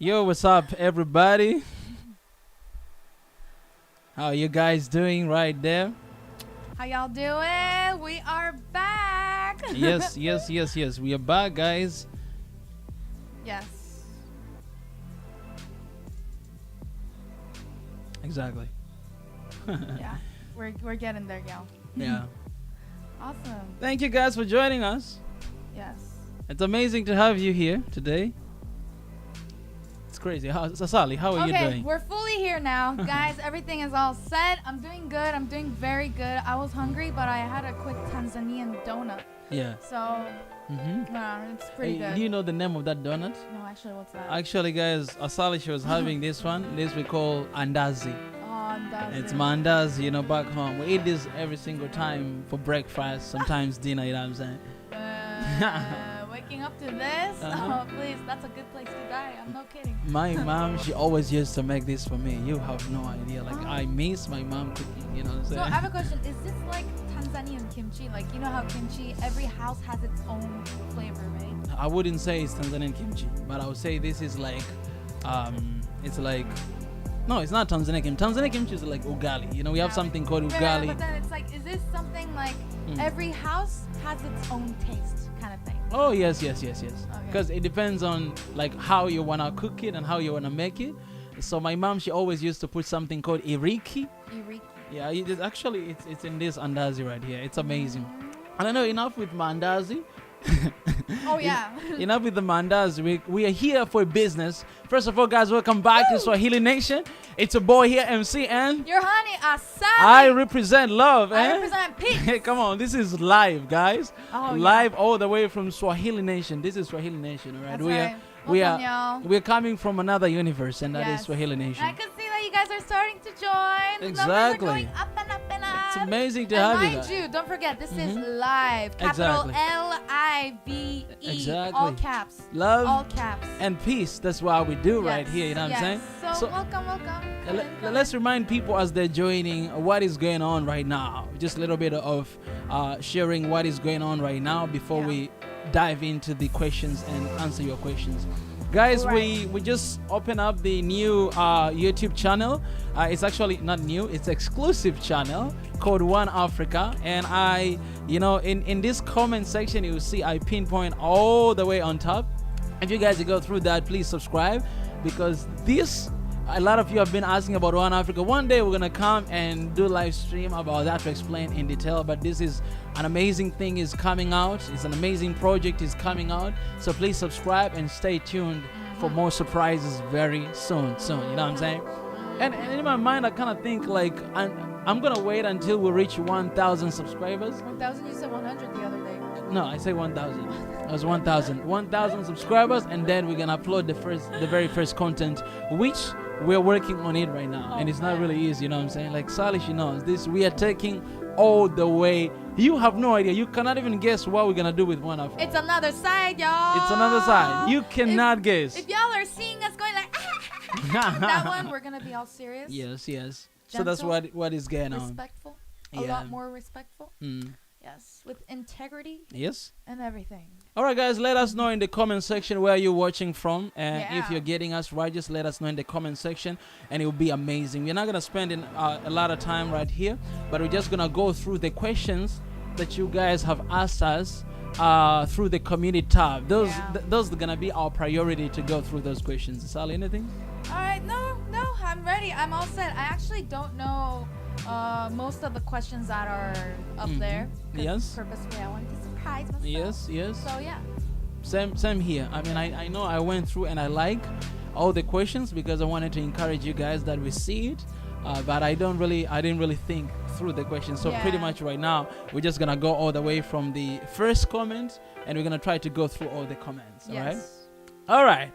Yo, what's up, everybody? How you guys doing right there? How y'all doing? We are back. Yes. We are back, guys. Yes. Exactly. Yeah. We're getting there, y'all. Yeah. Awesome. Thank you guys for joining us. Yes. It's amazing to have you here today. It's crazy. Sasali, how are you Okay, doing? we're fully here now. Guys, everything is all set. I'm doing good. I'm doing very good. I was hungry, but I had a quick Tanzanian donut. Yeah. So, it's pretty good. Do you know the name of that donut? No, actually, what's that? Actually, guys, Asali, she was having this one. This we call andazi. Oh, that's It's mandazi, back home. We eat this every single time for breakfast, sometimes dinner, you know what I'm saying? Waking up to this? Uh-huh. Oh, please. That's a good place to die. I'm not kidding. My mom, she always used to make this for me. You have no idea. Like, I miss my mom cooking, you know what I'm saying? So I have a question. Is this like Tanzanian kimchi? Like, you know how kimchi, every house has its own flavor, right? I wouldn't say it's Tanzanian kimchi, but I would say this is like, it's like, no, it's not Tanzanian kimchi. Tanzanian kimchi is like ugali. We have something called ugali. But then it's like, is this something like every house has its own taste kind of thing? Oh, yes. Because it depends on like how you want to cook it and how you want to make it. So my mom, she always used to put something called iriki. Yeah, it's in this andazi right here. It's amazing. And I know enough with mandazi. Oh yeah. Enough with the mandazi. We are here for business. First of all, guys, welcome back to Swahili Nation. It's a boy here, MC, and your honey Asali. I represent love. I represent peace. Hey, come on, this is live, guys. Oh, live all the way from Swahili Nation. This is Swahili Nation, all right? That's right. Welcome, y'all. We're coming from another universe, and that is Yes. Swahili Nation. I can see that you guys are starting to join. The Exactly. numbers are going up and up and up. It's amazing to And have you mind guys. you, don't forget, this is live. Capital Exactly. Live. Exactly. All caps. Love All caps. and peace. That's what we do right here. You know what I'm saying? So welcome. Let's remind people as they're joining what is going on right now. Just a little bit of sharing what is going on right now before we dive into the questions and answer your questions. Guys, Right. we just opened up the new YouTube channel. It's actually not new, it's exclusive channel called One Africa. And in this comment section, you will see I pinpoint all the way on top. If you guys go through that, please subscribe, because a lot of you have been asking about One Africa. One day we're gonna come and do live stream about that to explain in detail. But this is an amazing thing is coming out. It's an amazing project is coming out. So please subscribe and stay tuned for more surprises very soon. You know what I'm saying? And in my mind, I kind of think like I'm gonna wait until we reach 1,000 subscribers. 1,000. You said 100 the other day. No, I say 1,000. It was 1,000. 1,000 subscribers, and then we're gonna upload the very first content, which we're working on it right now. And it's not really easy, you know what I'm saying? Like Sally, she knows this. We are taking all the way. You have no idea. You cannot even guess what we're gonna do with One Africa. It's another side, y'all. It's another side. You cannot guess. If y'all are seeing us going like that one, we're gonna be all serious. Yes. So that's Gentle, what is going on. Respectful. A lot more respectful. Yes, with integrity. Yes. And everything. All right, guys, let us know in the comment section where you're watching from. And if Yeah. you're getting us right, just let us know in the comment section, and it will be amazing. We're not going to spend a lot of time right here, but we're just going to go through the questions that you guys have asked us through the community tab. Those are going to be our priority to go through those questions. Sally, anything? All right, no, I'm ready. I'm all set. I actually don't know most of the questions that are up there. 'Cause Yes. Purposefully, I wanted to surprise myself. Yes. So yeah. Same here. I mean, I know I went through and I like all the questions because I wanted to encourage you guys that we see it. But I didn't really think through the questions. So pretty much right now, we're just gonna go all the way from the first comment, and we're gonna try to go through all the comments. Yes. All right.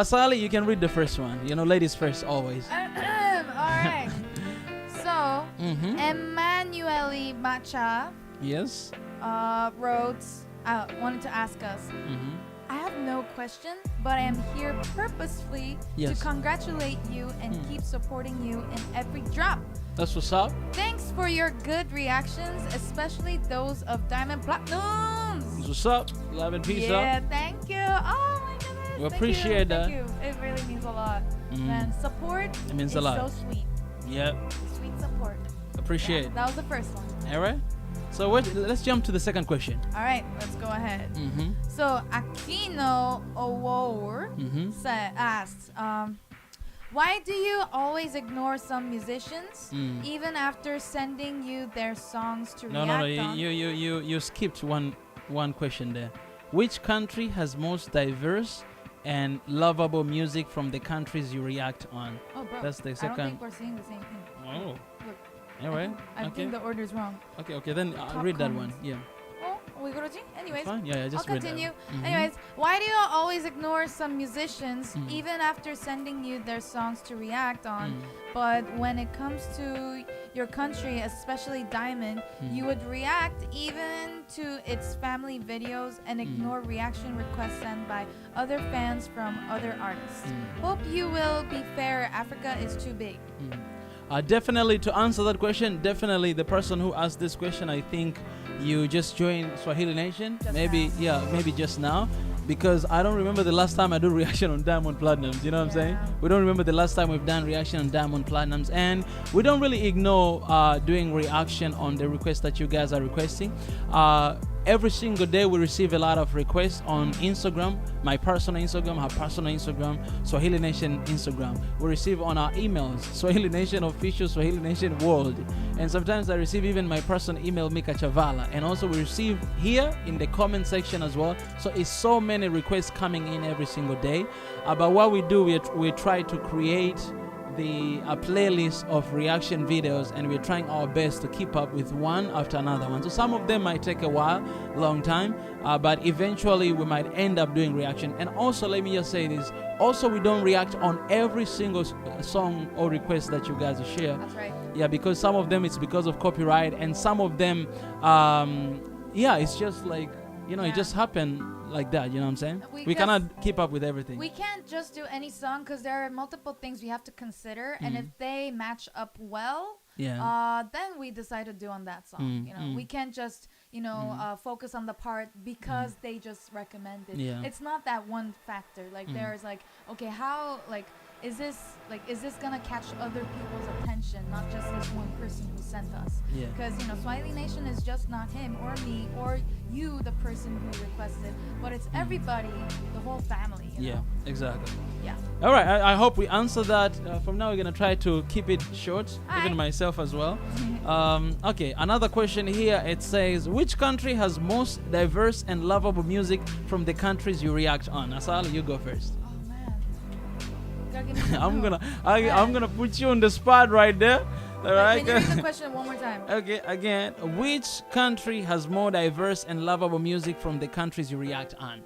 Sally, you can read the first one. Ladies first always. All right. So, Emanuele Macha Yes. wanted to ask us, I have no question, but I am here purposefully to congratulate you and keep supporting you in every drop. That's what's up. Thanks for your good reactions, especially those of Diamond Platinums. That's what's up. Love and peace up. Yeah, thank you. Oh my goodness. We appreciate that. Thank you. It really means a lot. And support it means a lot. so sweet. Yep. Sweet support. Appreciate. That was the first one. All right. So let's jump to the second question. All right, let's go ahead. So Akino Owor asks, why do you always ignore some musicians even after sending you their songs to react on? You skipped one question there. Which country has most diverse and lovable music from the countries you react on? Oh, bro. That's the second. I don't think we're seeing the same thing. Oh. Look. All right. I think the order's wrong. Okay. Then I'll read that one. Yeah. Anyways, fine. Yeah, just I'll read continue. that. Anyways, why do you always ignore some musicians even after sending you their songs to react on? But when it comes to your country, especially Diamond, you would react even to its family videos and ignore reaction requests sent by other fans from other artists. Hope you will be fair. Africa is too big. Definitely, to answer that question, definitely the person who asked this question, I think you just joined Swahili Nation. Maybe just now, because I don't remember the last time I do reaction on Diamond Platinums. You know what I'm saying? We don't remember the last time we've done reaction on Diamond Platinums, and we don't really ignore doing reaction on the requests that you guys are requesting. Every single day we receive a lot of requests on Instagram, my personal Instagram, her personal Instagram, Swahili Nation Instagram. We receive on our emails, Swahili Nation Official, Swahili Nation World. And sometimes I receive even my personal email, Mika Chavala. And also we receive here in the comment section as well. So it's so many requests coming in every single day. But what we do, we try to create a playlist of reaction videos, and we're trying our best to keep up with one after another one. So some of them might take a while, long time, but eventually we might end up doing reaction. And also, let me just say this, also we don't react on every single song or request that you guys share. That's right. Yeah, because some of them it's because of copyright, and some of them it's just like, it just happened like that, you know what I'm saying? We cannot keep up with everything. We can't just do any song because there are multiple things we have to consider, and if they match up well, then we decide to do on that song. We can't just focus on the part because they just recommended. It's not that one factor. Like there's like, okay, how is this gonna catch other people's attention, not just this one person who sent us? Because Swahili Nation is just not him or me or you, the person who requested, but it's everybody, the whole family. You know? Exactly. Yeah. All right. I hope we answered that. From now we're gonna try to keep it short, even myself as well. Okay. Another question here. It says, which country has most diverse and lovable music from the countries you react on? Asali, you go first. I'm gonna put you on the spot right there. All right. Can you read the question one more time? Okay. Again, which country has more diverse and lovable music from the countries you react on?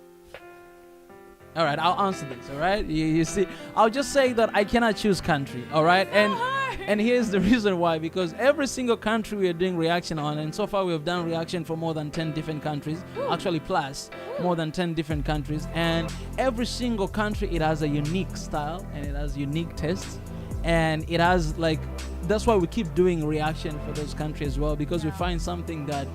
All right, I'll answer this. All right. You see, I'll just say that I cannot choose country. All right, and here's the reason why. Because every single country we are doing reaction on, and so far we have done reaction for more than 10 different countries. Actually, plus more than 10 different countries, and every single country, it has a unique style and it has unique tastes, and it has that's why we keep doing reaction for those countries as well, because we find something that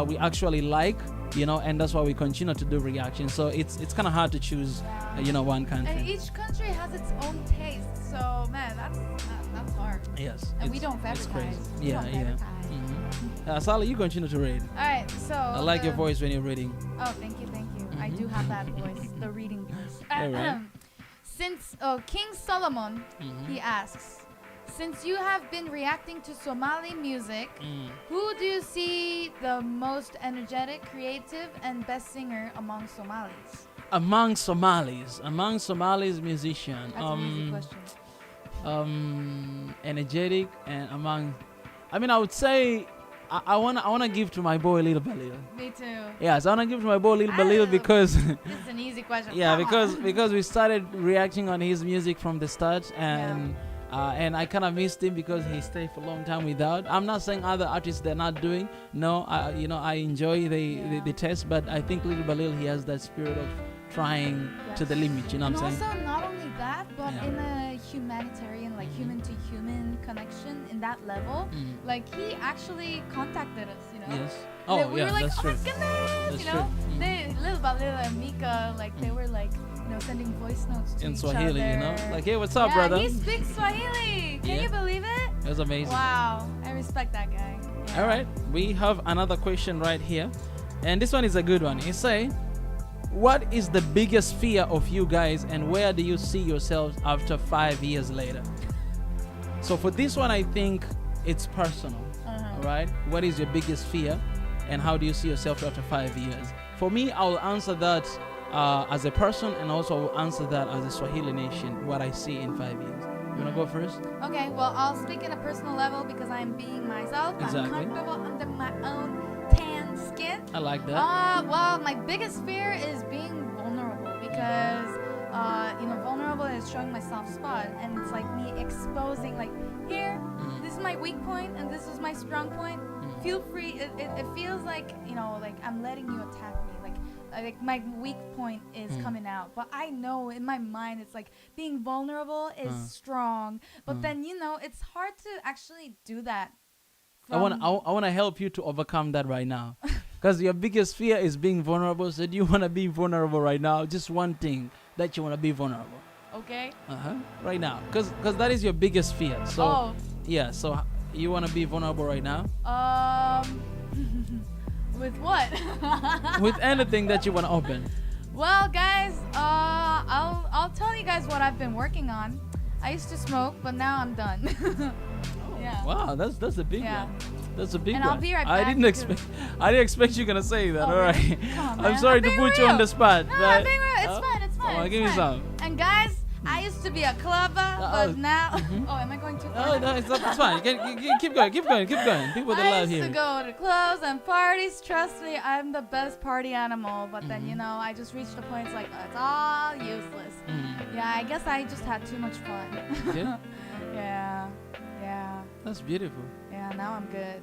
we actually like, and that's why we continue to do reaction. So it's kind of hard to choose one country, and each country has its own taste. So man, that's hard. Yes. And we don't advertise. Sally, you continue to read. All right, so I like your voice when you're reading. Oh, thank you. I do have that voice, the reading voice. Right. Since King Solomon, he asks, since you have been reacting to Somali music, who do you see the most energetic, creative, and best singer among Somalis? Among Somalis musician. That's an easy question. Energetic and among, I would say I wanna give to my boy Little Balil. Me too. Yes, I wanna give to my boy Little Balil because this is an easy question. Yeah, because we started reacting on his music from the start, and I kind of missed him because he stayed for a long time without. I'm not saying other artists they're not doing. No, I enjoy the test, but I think Little Balil, he has that spirit of trying to the limit. You know what I'm saying? Also, not only that, but in a humanitarian, human to human connection in that level, he actually contacted us. Yes. We were like, that's oh true. my goodness, That's true. Little about little and Mika, like they were like, sending voice notes to in each Swahili, other. like, hey, what's up, brother? He speaks Swahili. Can you believe it? It was amazing. Wow, I respect that guy. Yeah. All right, we have another question right here, and this one is a good one. It say, what is the biggest fear of you guys, and where do you see yourselves after 5 years later? So for this one, I think it's personal. Right? What is your biggest fear, and how do you see yourself after 5 years? For me, I'll answer that as a person, and also I'll answer that as a Swahili nation, what I see in 5 years. You want to go first? Okay, well, I'll speak in a personal level because I'm being myself. Exactly. I'm comfortable under my own tan skin. I like that. Well, my biggest fear is being vulnerable because, vulnerable is showing my soft spot, and it's like me exposing, like, here, this is my weak point, and this is my strong point. Feel free. It feels like, like I'm letting you attack me. Like my weak point is coming out, but I know in my mind it's like being vulnerable is strong, but then it's hard to actually do that. I want to help you to overcome that right now, because your biggest fear is being vulnerable. So do you want to be vulnerable right now? Just one thing that you want to be vulnerable. Okay. Right now, because that is your biggest fear. So yeah. So you want to be vulnerable right now? With what? With anything that you want to open. Well, guys, I'll tell you guys what I've been working on. I used to smoke, but now I'm done. Yeah. Wow, that's a big one. That's a big one. And I'll be right back. I didn't expect you gonna say that. Oh, all right. Really? Come on, I'm sorry to put you on the spot. No, I'm being real. It's fine. It's fine. Give me some. And guys, I used to be a clubber, but now. Oh, am I going too far? No, it's fine. Keep going. People that love here. I used to go to clubs and parties. Trust me, I'm the best party animal. But then, I just reached the point. It's like it's all useless. Yeah, I guess I just had too much fun. Yeah. Yeah. That's beautiful. Yeah, now I'm good.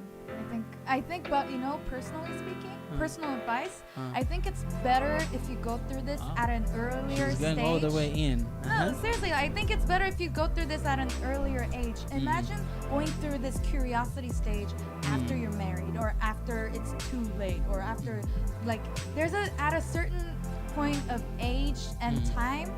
I think, but personally speaking, personal advice, I think it's better if you go through this at an earlier She's going stage. all the way in. No, seriously, I think it's better if you go through this at an earlier age. Imagine going through this curiosity stage after you're married, or after it's too late, or after, like, at a certain point of age and time,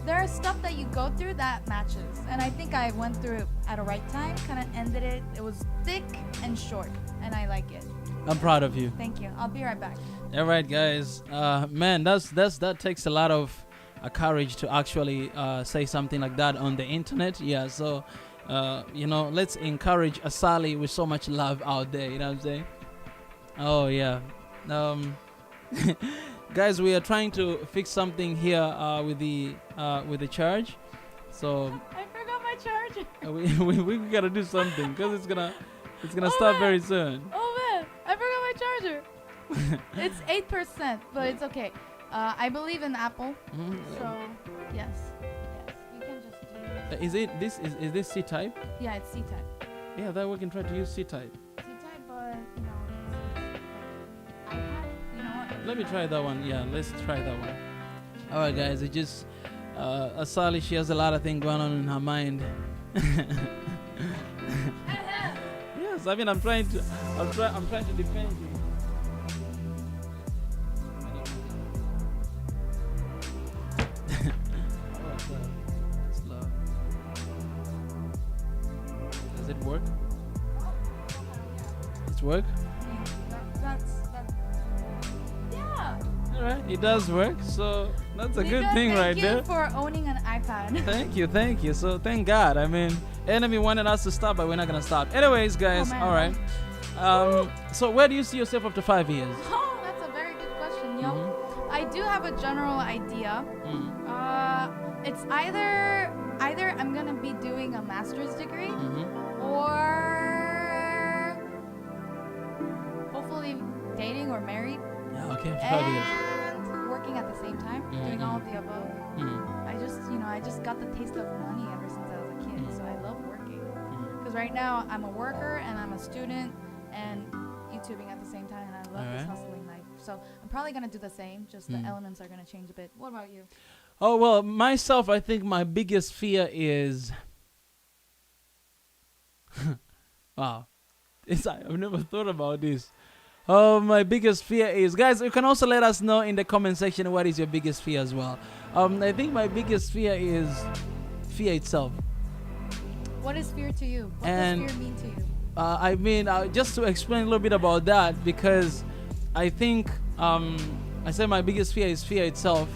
there is stuff that you go through that matches. And I think I went through it at a right time, kind of ended it. It was thick and short, and I like it. I'm proud of you. Thank you. I'll be right back. All right, guys. Man, that takes a lot of courage to actually say something like that on the internet. Yeah, so, let's encourage Asali with so much love out there. You know what I'm saying? Oh, yeah. Guys, we are trying to fix something here with the charge, so I forgot my charger. we gotta do something because it's gonna stop very soon. Oh man, I forgot my charger. It's 8%, but it's okay. I believe in Apple, so yes, we can just do. Is this C type? Yeah, it's C type. Yeah, that we can try to use C type. C type, but Let me try that one. Yeah, let's try that one. All right, guys. It just Asali, she has a lot of things going on in her mind. Yes, I mean, I'm trying to defend you. Does it work? It's work? Alright, it does work, so that's a good thing right there. Thank you for owning an iPad. Thank you. So thank God. I mean, enemy wanted us to stop, but we're not gonna stop. Anyways, guys, alright. So where do you see yourself after 5 years? Oh, that's a very good question, yo. I do have a general idea. It's either I'm gonna be doing a master's degree, or hopefully dating or married. Yeah, okay, after 5 years. And working at the same time, doing all of the above. I just got the taste of money ever since I was a kid, so I love working. Because right now I'm a worker and I'm a student and YouTubing at the same time, and I love this hustling life. So I'm probably gonna do the same. Just the elements are gonna change a bit. What about you? Oh well, myself, I think my biggest fear is. Wow, I've never thought about this. My biggest fear is, guys, you can also let us know in the comment section what is your biggest fear as well. I think my biggest fear is fear itself. What is fear to you? What does fear mean to you? I mean, just to explain a little bit about that, because I think I said my biggest fear is fear itself,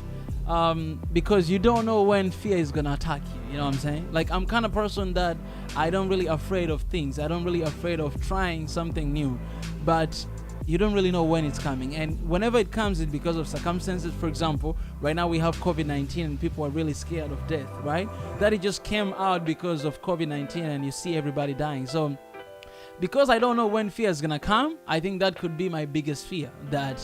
because you don't know when fear is gonna attack you. You know what I'm saying? Like, I'm kind of person that I don't really afraid of things. I don't really afraid of trying something new, but you don't really know when it's coming, and whenever it comes, it's because of circumstances. For example, right now we have COVID-19 and people are really scared of death, right? That it just came out because of COVID-19 and you see everybody dying. So because I don't know when fear is gonna come, I think that could be my biggest fear, that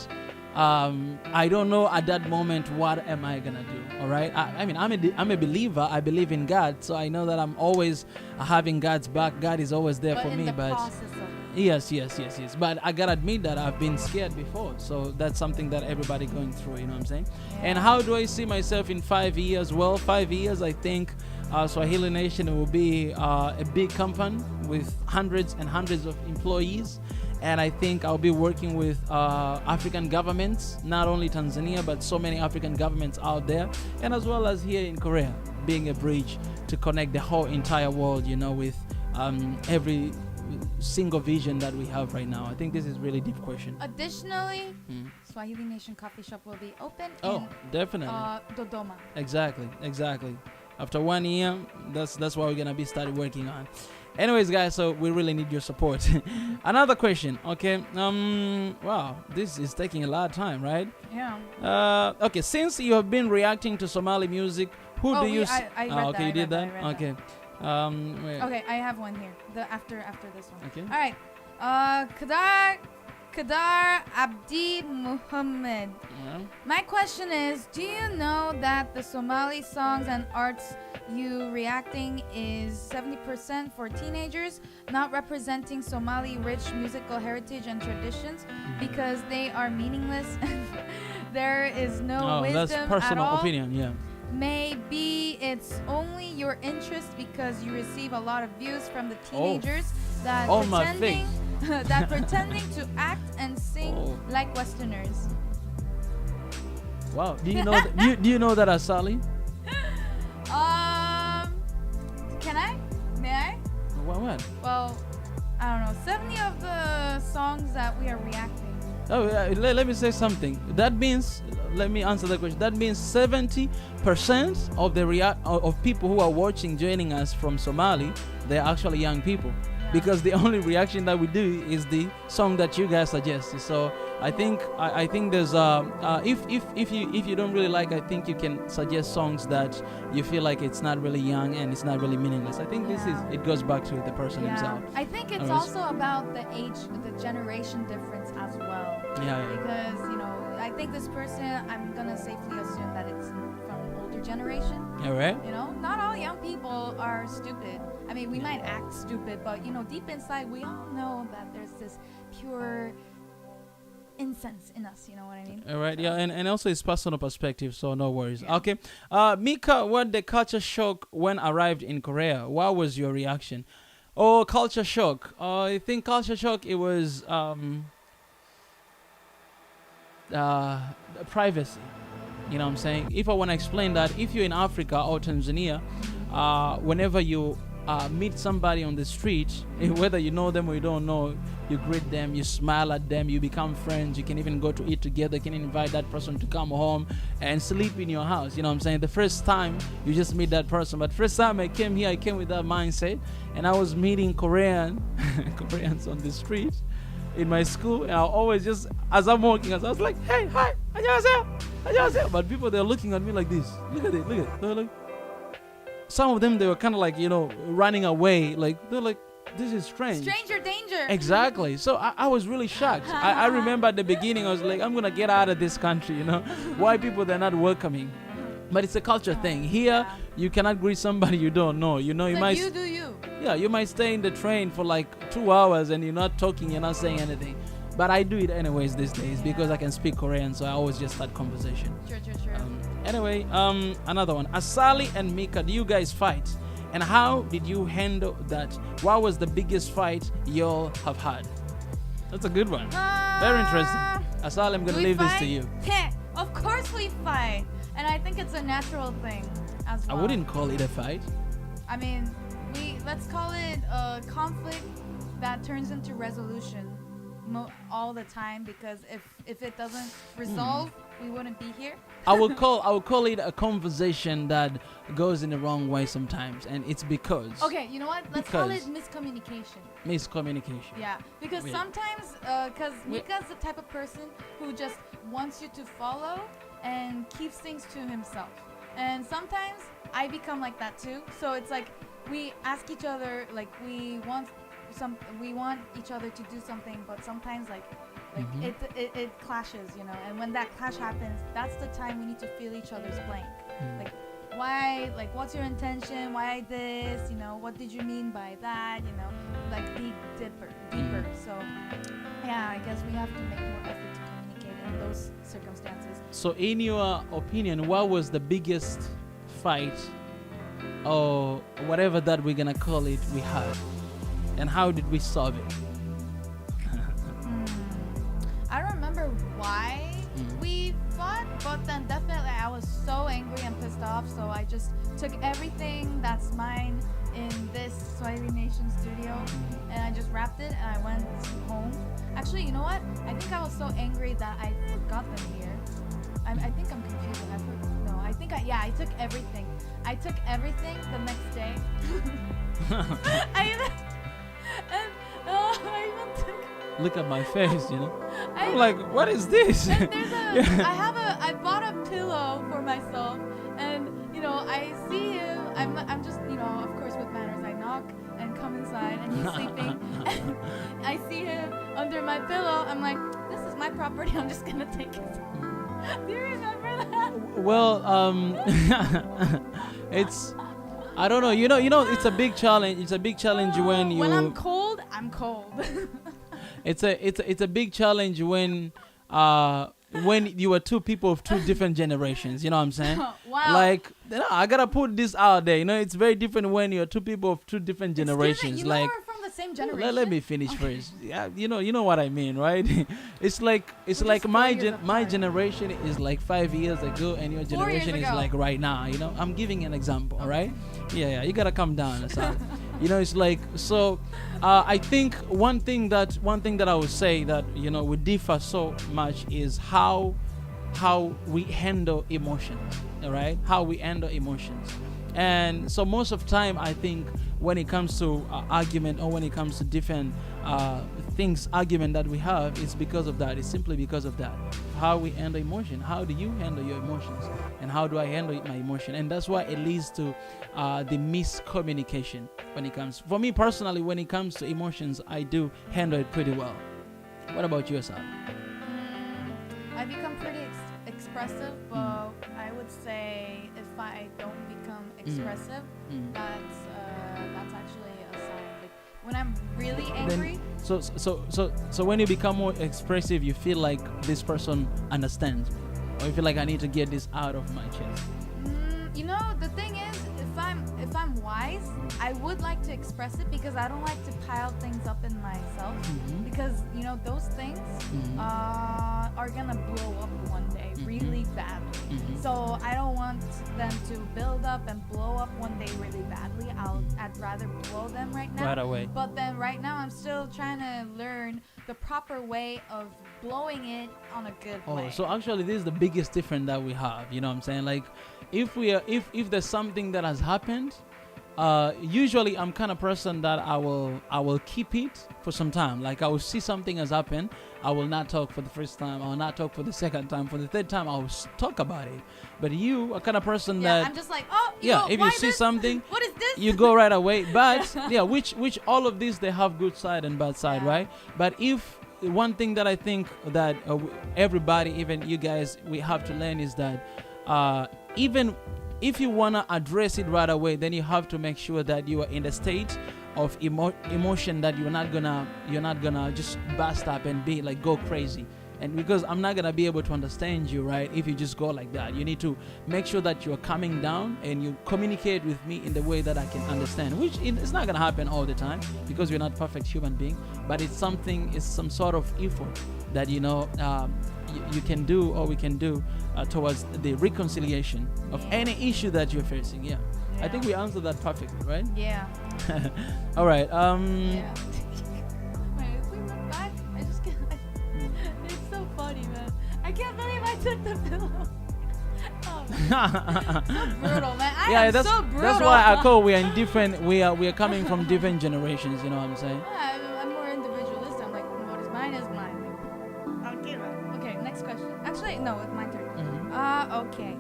I don't know at that moment what am I gonna do. All right, I mean, I'm a believer. I believe in God, so I know that I'm always having God's back. God is always there for me, but yes. But I gotta admit that I've been scared before, so that's something that everybody going through. You know what I'm saying? Yeah. And how do I see myself in 5 years? Well, 5 years, I think Swahili Nation will be a big company with hundreds and hundreds of employees. And I think I'll be working with African governments, not only Tanzania, but so many African governments out there, and as well as here in Korea, being a bridge to connect the whole entire world, you know, with every single vision that we have right now. I think this is really deep question. Additionally, Swahili Nation Coffee Shop will be open in definitely Dodoma. Exactly. After 1 year, that's what we're gonna be started working on. Anyways, guys, so we really need your support. Another question, okay? Wow, this is taking a lot of time, right? Yeah. Okay, since you have been reacting to Somali music, who do you? I read okay, you did that. Okay. Okay, I have one here. After this one. Okay. All right. Kadar Abdi Muhammad. Yeah. My question is, do you know that the Somali songs and arts you reacting is 70% for teenagers, not representing Somali rich musical heritage and traditions because they are meaningless and there is no wisdom that's personal at all? opinion, yeah. Maybe it's only your interest because you receive a lot of views from the teenagers that pretending to act and sing like Westerners. Wow. Do you know do you know that Asali? Can I? May I? What? Well, I don't know. 70 of the songs that we are reacting. Oh, let me say something. That means, let me answer the question. That means 70% of the of people who are watching, joining us from Somali, they're actually young people. Yeah. Because the only reaction that we do is the song that you guys suggested. So I think there's if you don't really like, I think you can suggest songs that you feel like it's not really young and it's not really meaningless. I think it goes back to the person himself. I think it's also about the age, the generation difference as well. Yeah. Because I think this person, I'm gonna safely assume that it's from an older generation. All right. Not all young people are stupid. I mean, we might act stupid, but deep inside, we all know that there's this pure incense in us, you know what I mean? All right, yeah, and also it's personal perspective, so no worries. Yeah. Okay, Mika, what the culture shock when arrived in Korea? What was your reaction? Oh, culture shock. I think culture shock, it was privacy. You know what I'm saying? If I want to explain that, if you're in Africa or Tanzania, whenever you meet somebody on the street, whether you know them or you don't know, you greet them, you smile at them, you become friends, you can even go to eat together, you can invite that person to come home and sleep in your house. You know what I'm saying? The first time you just meet that person. But first time I came here, I came with that mindset, and I was meeting Koreans on the street in my school, and I always just, as I'm walking, I was like, hey, hi, annyeonghaseyo. But people, they're looking at me like this. Look at it. They're like, some of them, they were kind of like, running away. Like, they're like, this is strange. Stranger danger. Exactly. So I was really shocked. I remember at the beginning, I was like, I'm going to get out of this country, Why people, they're not welcoming? But it's a culture thing. Here, you cannot greet somebody you don't know. You might... You do you. Yeah, you might stay in the train for like 2 hours and you're not talking, you're not saying anything. But I do it anyways these days because I can speak Korean, so I always just start conversation. True. Anyway, another one. Asali and Mika, do you guys fight? And how did you handle that? What was the biggest fight y'all have had? That's a good one. Very interesting. Asal, I'm gonna leave this to you. Of course we fight, and I think it's a natural thing as well. I wouldn't call it a fight. I mean, let's call it a conflict that turns into resolution all the time, because if it doesn't resolve, we wouldn't be here. I would call it a conversation that goes in the wrong way sometimes, and it's because. Okay, you know what? Let's call it miscommunication. Miscommunication. Yeah, because sometimes, because Mika's the type of person who just wants you to follow and keeps things to himself, and sometimes I become like that too. So it's like we ask each other, like we want each other to do something, but sometimes like it clashes, you know. And when that clash happens, that's the time we need to feel each other's blank. Like, why? Like, what's your intention? Why this? You know, what did you mean by that? You know, like deeper. So yeah, I guess we have to make more effort to communicate in those circumstances. So in your opinion, what was the biggest fight or whatever that we're gonna call it we had, and how did we solve it? I don't remember why we fought, but then definitely I was so angry and pissed off, so I just took everything that's mine in this Swahili Nation studio and I just wrapped it and I went home. Actually, you know what? I think I was so angry that I forgot them here. I think I'm confused. I took everything. I took everything the next day. I even took. Look at my face, you know. I'm like, what is this? I bought a pillow for myself, and you know, I see him. I'm just, you know, of course with manners. I knock and come inside, and he's sleeping. And I see him under my pillow. I'm like, this is my property. I'm just gonna take it. Do you remember that? Well, it's. I don't know. You know, it's a big challenge. It's a big challenge when you. When I'm cold, I'm cold. It's a big challenge when you are two people of two different generations. You know what I'm saying? Wow. Like, you know, I gotta put this out there. You know, it's very different when you're two people of two different generations. You know, like, we're from the same generation. Let me finish first. Yeah, you know what I mean, right? It's like my generation is like 5 years ago, and your generation is like right now. You know, I'm giving an example, right? Yeah, you gotta come down. You know, it's like so. I think one thing that I would say that, you know, we differ so much is how we handle emotions. All right, how we handle emotions. And so most of the time, I think when it comes to argument, or when it comes to different argument that we have, it's because of that. It's simply because of that. How we handle emotion. How do you handle your emotions? And how do I handle my emotion? And that's why it leads to the miscommunication when it comes. For me personally, when it comes to emotions, I do handle it pretty well. What about yourself? I become pretty expressive, but I would say if I don't become expressive, that's actually a sign. Like when I'm really angry. So when you become more expressive, you feel like this person understands me, or you feel like I need to get this out of my chest. You know, the thing is, if I'm wise, I would like to express it, because I don't like to pile things up in myself, because, you know, those things are gonna blow up one day really badly. So I don't want them to build up and blow up one day really badly. I'd rather blow them right now. Right away. But then right now I'm still trying to learn the proper way of blowing it on a good way. So actually this is the biggest difference that we have, you know what I'm saying? Like if there's something that has happened, usually I'm kind of person that I will keep it for some time. Like I will see something has happened, I will not talk for the first time, I will not talk for the second time, for the third time I will talk about it. But you are kind of person that I'm just like, oh if you see something, what is this? You go right away. But which all of these, they have good side and bad side, right? But if one thing that I think that everybody, even you guys, we have to learn is that even if you want to address it right away, then you have to make sure that you are in a state of emotion that you're not gonna just burst up and be like go crazy. And because I'm not gonna be able to understand you, right, if you just go like that. You need to make sure that you're coming down and you communicate with me in the way that I can understand, which it's not gonna happen all the time because we're not perfect human being, but it's some sort of effort that you can do, or we can do towards the reconciliation of any issue that you're facing. Yeah. I think we answered that perfectly, right? Yeah. All right. Yeah. Wait, if we went back, I just can't. It's so funny, man. I can't believe I took the pillow. Oh, so brutal, man. I am so brutal. That's why I call we are in different. We are coming from different generations. You know what I'm saying? Yeah, I'm more individualistic. I'm like, what is mine is mine. Okay, next question. Actually, no, it's my turn. Okay.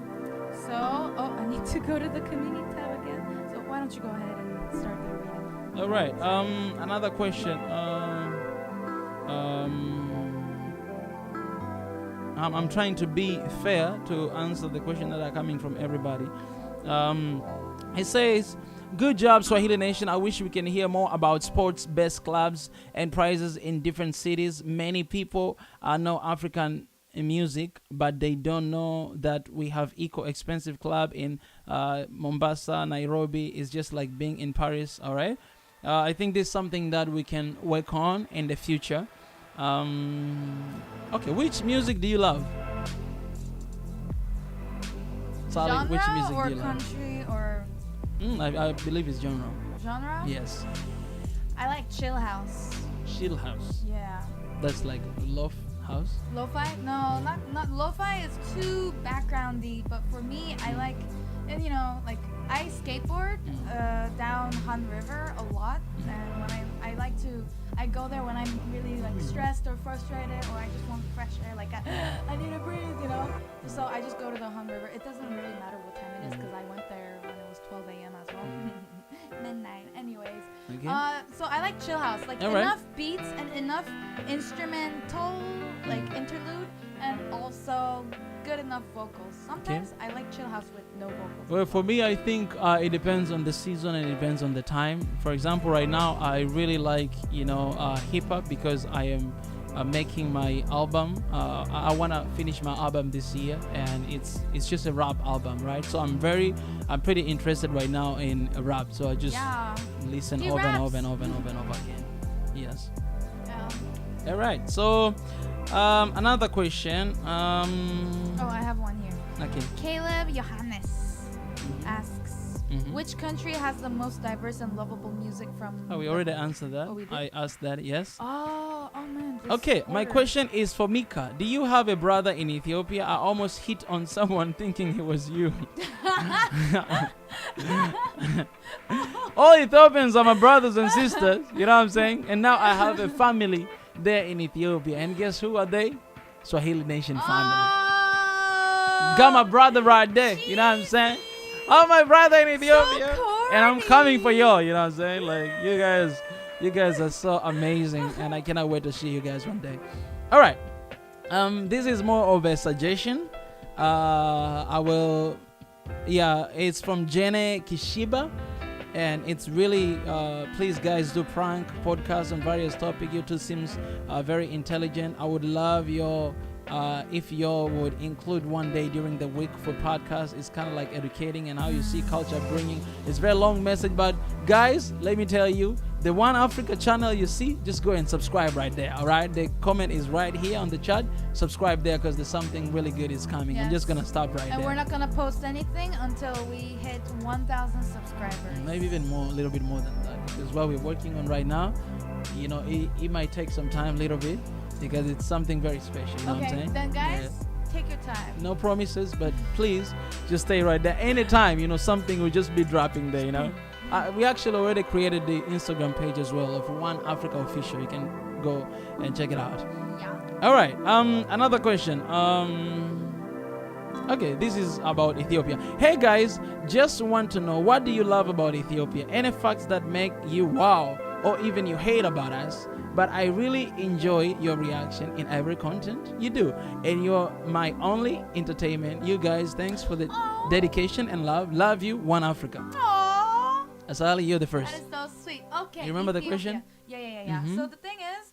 So, I need to go to the community tab again. So why don't you go ahead and start the reading? All right. Another question. I'm trying to be fair to answer the question that are coming from everybody. It says, "Good job, Swahili Nation. I wish we can hear more about sports, best clubs, and prizes in different cities. Many people know African music, but they don't know that we have expensive club in Mombasa, Nairobi. Is just like being in Paris." All right. I think this is something that we can work on in the future. Okay, which music do you love? Sally, genre which music or do you country love? or I believe it's genre. Genre? Yes. I like chill house. Chill house. Yeah. That's like lof house. Lo-fi? No, not lo-fi. Is too backgroundy. But for me, I like, and like I skateboard down Han River a lot, and when I go there when I'm really like stressed or frustrated, or I just want fresh air, like I need to breathe, So I just go to the Han River. It doesn't really matter what time it is because I went there when it was 12 a.m. as well. Midnight. Anyways. Okay. So I like chill house, like enough beats and enough instrumental, like interlude, and also good enough vocals. Sometimes I like chill house with no vocals. Well, for me, I think it depends on the season and it depends on the time. For example, right now I really like hip hop because I am making my album. I want to finish my album this year, and it's just a rap album, right? So I'm pretty interested right now in rap. So I just listen over and over and over and over and over again. Yes. Yeah. All right. So another question. I have one here. Okay. Caleb Johannes asks, which country has the most diverse and lovable music from... we already answered that. We did? I asked that, yes. Oh man. Okay, my question is for Mika. Do you have a brother in Ethiopia? I almost hit on someone thinking he was you. All Ethiopians are my brothers and sisters, you know what I'm saying? And now I have a family there in Ethiopia. And guess who are they? Swahili Nation family. Got my brother right there, you know what I'm saying? Oh, my brother in Ethiopia. So and I'm coming for y'all, you know what I'm saying? Like, you guys are so amazing, and I cannot wait to see you guys one day. All right. This is more of a suggestion. It's from Jene Kishiba. And it's really, please guys, do prank podcasts on various topics. You two seems very intelligent. I would love if you would include one day during the week for podcasts. It's kind of like educating and how you see culture bringing. It's a very long message, but guys, let me tell you, the One Africa channel you see, just go and subscribe right there. All right, the comment is right here on the chat. Subscribe there because there's something really good is coming. Yes. I'm just gonna stop right there. And we're not gonna post anything until we hit 1,000 subscribers. Maybe even more, a little bit more than that, because what we're working on right now, it might take some time, a little bit, because it's something very special. You know what I'm saying? Then guys, take your time. No promises, but please just stay right there. Anytime, something will just be dropping there. We actually already created the Instagram page as well of One Africa Official. You can go and check it out. Yeah. All right. Another question. Okay, this is about Ethiopia. Hey guys, just want to know, what do you love about Ethiopia? Any facts that make you wow or even you hate about us? But I really enjoy your reaction in every content you do, and you're my only entertainment. You guys, thanks for the dedication and love. Love you, One Africa. Aww. Asali, you're the first. That is so sweet. Okay. You remember the question? Yeah. So the thing is,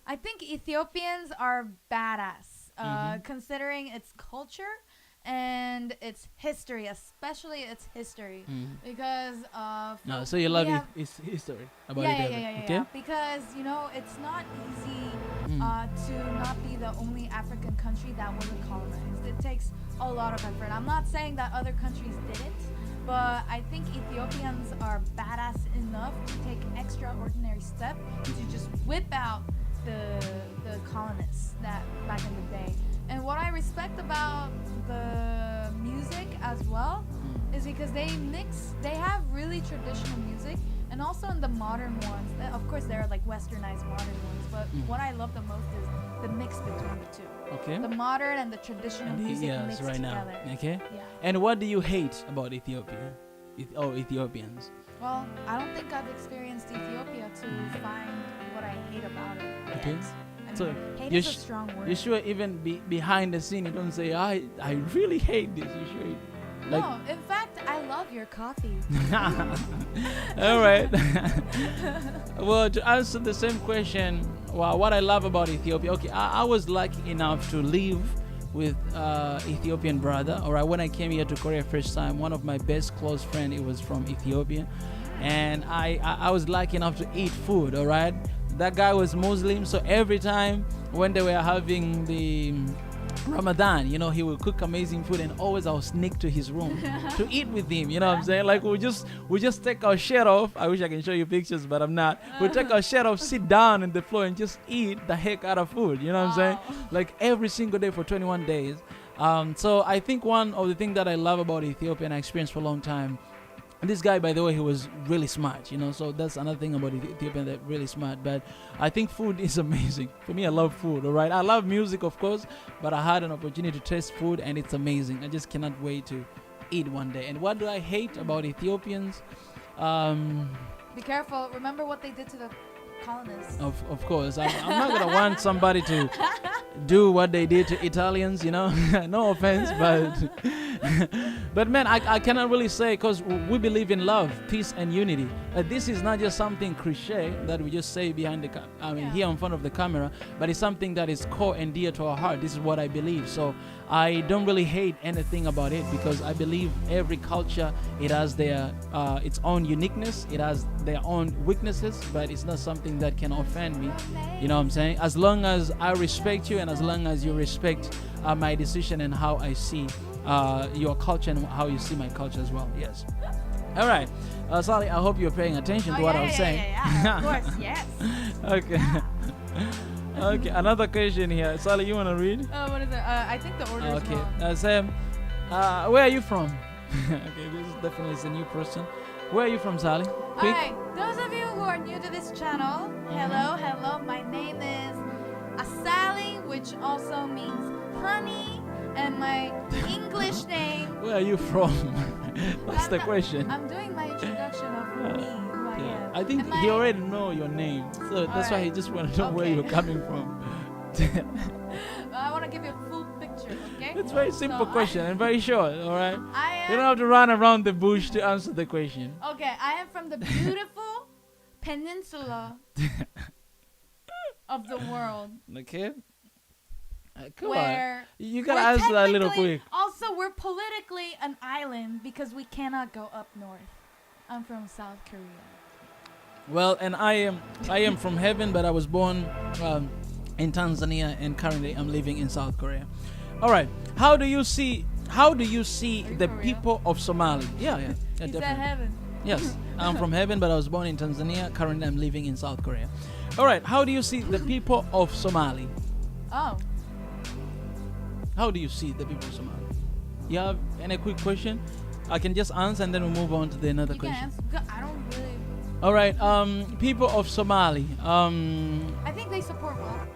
I think Ethiopians are badass, considering its culture and its history, especially its history, because no, so you love its history about Ethiopia. Yeah, because you know it's not easy to not be the only African country that wasn't colonized. It takes a lot of effort. I'm not saying that other countries didn't, but I think Ethiopians are badass enough to take extraordinary steps to just whip out the colonists that back in the day. And what I respect about the music as well is because they have really traditional music, and also in the modern ones, of course there are like westernized modern ones, but what I love the most is the mix between the two. Okay. The modern and the traditional music mixed right together. Now. Okay. Yeah. And what do you hate about Ethiopia? Ethiopians? Well, I don't think I've experienced Ethiopia to find what I hate about it yet. Okay. So hate is a strong word. You sure even behind the scene you don't say I really hate this. You sure? Like, no, in fact, I love your coffee. All right. Well, to answer the same question, what I love about Ethiopia. Okay, I was lucky enough to live with Ethiopian brother. All right, when I came here to Korea first time, one of my best close friend, it was from Ethiopia, and I was lucky enough to eat food. All right, that guy was Muslim, so every time when they were having the Ramadan, you know, he would cook amazing food, and always I'll sneak to his room to eat with him. You know what I'm saying? Like we just take our shirt off. I wish I can show you pictures, but I'm not. We take our shirt off, sit down on the floor, and just eat the heck out of food. You know what I'm saying? Like every single day for 21 days. So I think one of the things that I love about Ethiopia, and I experienced for a long time. And this guy, by the way, he was really smart, you know, so that's another thing about Ethiopia, that really smart. But I think food is amazing. For me, I love food, all right? I love music, of course, but I had an opportunity to taste food, and it's amazing. I just cannot wait to eat one day. And what do I hate about Ethiopians? Be careful. Remember what they did to the colonists. Of course. I'm not going to want somebody to do what they did to Italians, you know. No offense, but man, I cannot really say, because we believe in love, peace, and unity. This is not just something cliche that we just say behind here in front of the camera, but it's something that is core and dear to our heart. This is what I believe. So I don't really hate anything about it, because I believe every culture, it has their its own uniqueness, it has their own weaknesses, but it's not something that can offend me. You know what I'm saying? As long as I respect you, and as long as you respect my decision and how I see your culture and how you see my culture as well. Yes. All right. Sally, I hope you're paying attention to what I was saying. Yeah, of course, yes. Okay. Okay, another question here. Sally, you want to read? What is it? I think the order is wrong. Okay. Sam, where are you from? Okay, this is definitely a new person. Where are you from, Sally? Quick. Alright, those of you who are new to this channel, hello. My name is Asali, which also means honey, and my English name. Where are you from? That's the question. I'm doing my introduction of me, who I am. I think he already know your name, so that's why he just want to know where you're coming from. I want to give you a full picture, okay? It's a very simple question and very short, all right? You don't have to run around the bush to answer the question. Okay, I am from the beautiful peninsula of the world. Okay. Come on. You gotta answer that a little quick. Also, we're politically an island because we cannot go up north. I'm from South Korea. Well, and I am from heaven, but I was born in Tanzania, and currently I'm living in South Korea. All right. How do you see the people of Somali? Yeah, definitely. Said heaven. Yes, I'm from heaven, but I was born in Tanzania. Currently, I'm living in South Korea. All right. How do you see the people of Somali? Oh. How do you see the people of Somali? You have any quick question? I can just answer, and then we'll move on to the another question. I don't really. All right. People of Somali. I think they support well.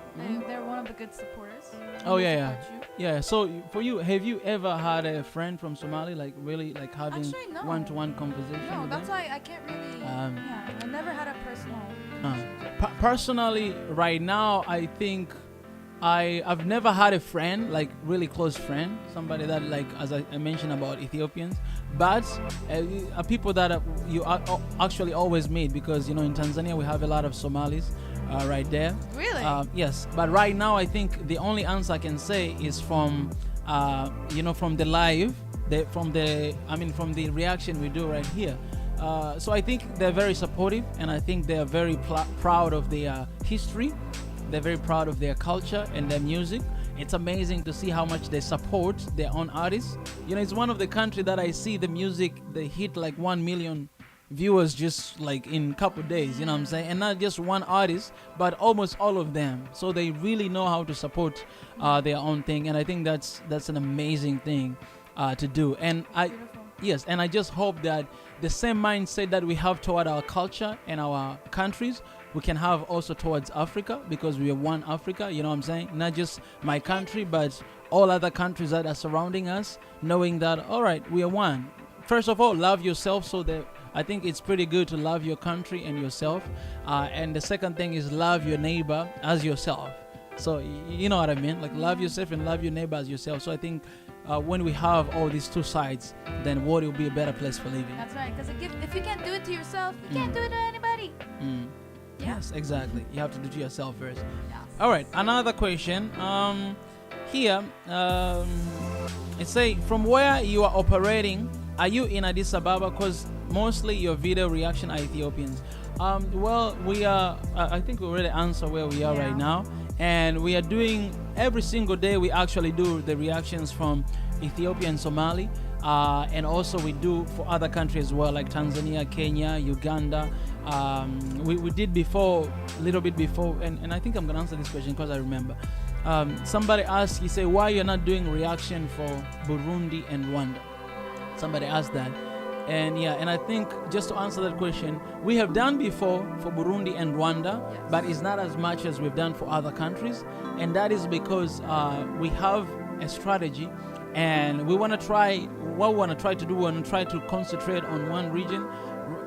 They're one of the good supporters. Oh yeah. So for you, have you ever had a friend from Somali, like really, like having one-to-one conversation? No, that's why I can't really. I never had a personal. Personally, right now, I think I've never had a friend, like really close friend, somebody that, like, as I mentioned about Ethiopians, but people that you actually always meet, because, you know, in Tanzania we have a lot of Somalis, right there. Really? Yes, but right now I think the only answer I can say is from from the live, from the reaction we do right here. So I think they're very supportive, and I think they're very proud of their history. They're very proud of their culture and their music. It's amazing to see how much they support their own artists. It's one of the countries that I see the music, they hit like 1 million viewers just like in a couple days, you know what I'm saying? And not just one artist, but almost all of them. So they really know how to support their own thing, and I think that's an amazing thing to do. And I just hope that the same mindset that we have toward our culture and our countries, we can have also towards Africa, because we are one Africa, you know what I'm saying? Not just my country, but all other countries that are surrounding us, knowing that, all right, we are one. First of all, love yourself, so that I think it's pretty good to love your country and yourself. And the second thing is love your neighbor as yourself. So you know what I mean? Like love yourself and love your neighbor as yourself. So I think when we have all these two sides, then world will be a better place for living. That's right, because if you can't do it to yourself, you can't do it to anybody. Yeah. Yes, exactly. You have to do it to yourself first. Yes. All right, another question. Here, it say, from where you are operating, are you in Addis Ababa? Because mostly your video reaction are Ethiopians. Well, we are, I think we already answered where we are right now. And we are doing, every single day we actually do the reactions from Ethiopia and Somali. And also we do for other countries as well, like Tanzania, Kenya, Uganda. We did before, a little bit before, and I think I'm going to answer this question because I remember. Somebody asked, he said, why you're not doing reaction for Burundi and Rwanda? Somebody asked that. And I think just to answer that question, we have done before for Burundi and Rwanda, but it's not as much as we've done for other countries. And that is because we have a strategy, and we want to try, what we want to try to do, we want to try to concentrate on one region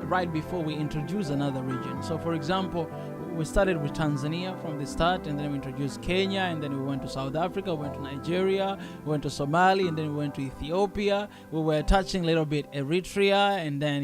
right before we introduce another region. So for example, we started with Tanzania from the start, and then we introduced Kenya, and then we went to South Africa, we went to Nigeria, we went to Somalia, and then we went to Ethiopia. We were touching a little bit Eritrea, and then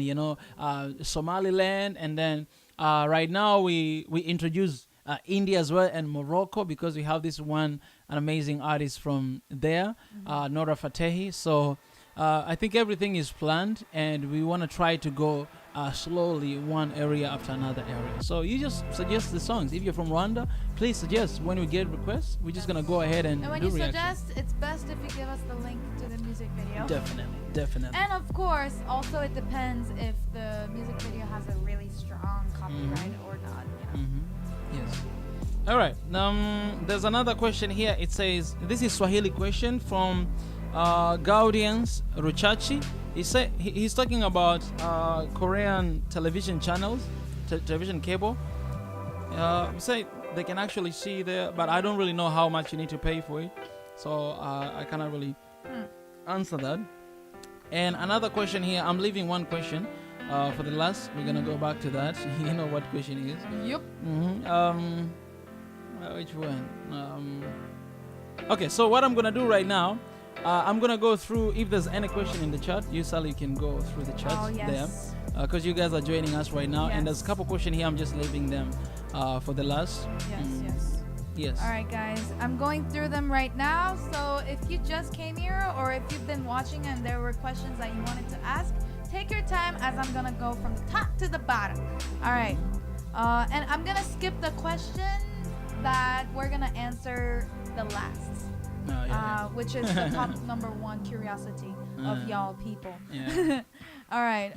Somaliland, and then right now we introduced India as well, and Morocco, because we have an amazing artist from there, Nora Fatehi. So I think everything is planned, and we want to try to go slowly one area after another area. So you just suggest the songs. If you're from Rwanda, please suggest. When we get requests, we're just going to go ahead and when do you reaction. suggest, it's best if you give us the link to the music video. Definitely. And of course, also it depends if the music video has a really strong copyright or not. Yes. All right. There's another question here. It says, this is Swahili question from Gaudians Ruchachi. He's talking about Korean television channels, television cable. He said they can actually see there, but I don't really know how much you need to pay for it, so I cannot really answer that. And another question here, I'm leaving one question for the last. We're gonna go back to that. You know what question is? Yep. Which one? Okay, so what I'm gonna do right now, I'm gonna go through. If there's any question in the chat, you Sally can go through the chat there, because you guys are joining us right now, and there's a couple questions here. I'm just leaving them for the last. Yes. All right, guys, I'm going through them right now. So if you just came here, or if you've been watching and there were questions that you wanted to ask, take your time, as I'm gonna go from the top to the bottom. All right, and I'm gonna skip the question that we're gonna answer the last. Which is the top number one curiosity of y'all people. All right.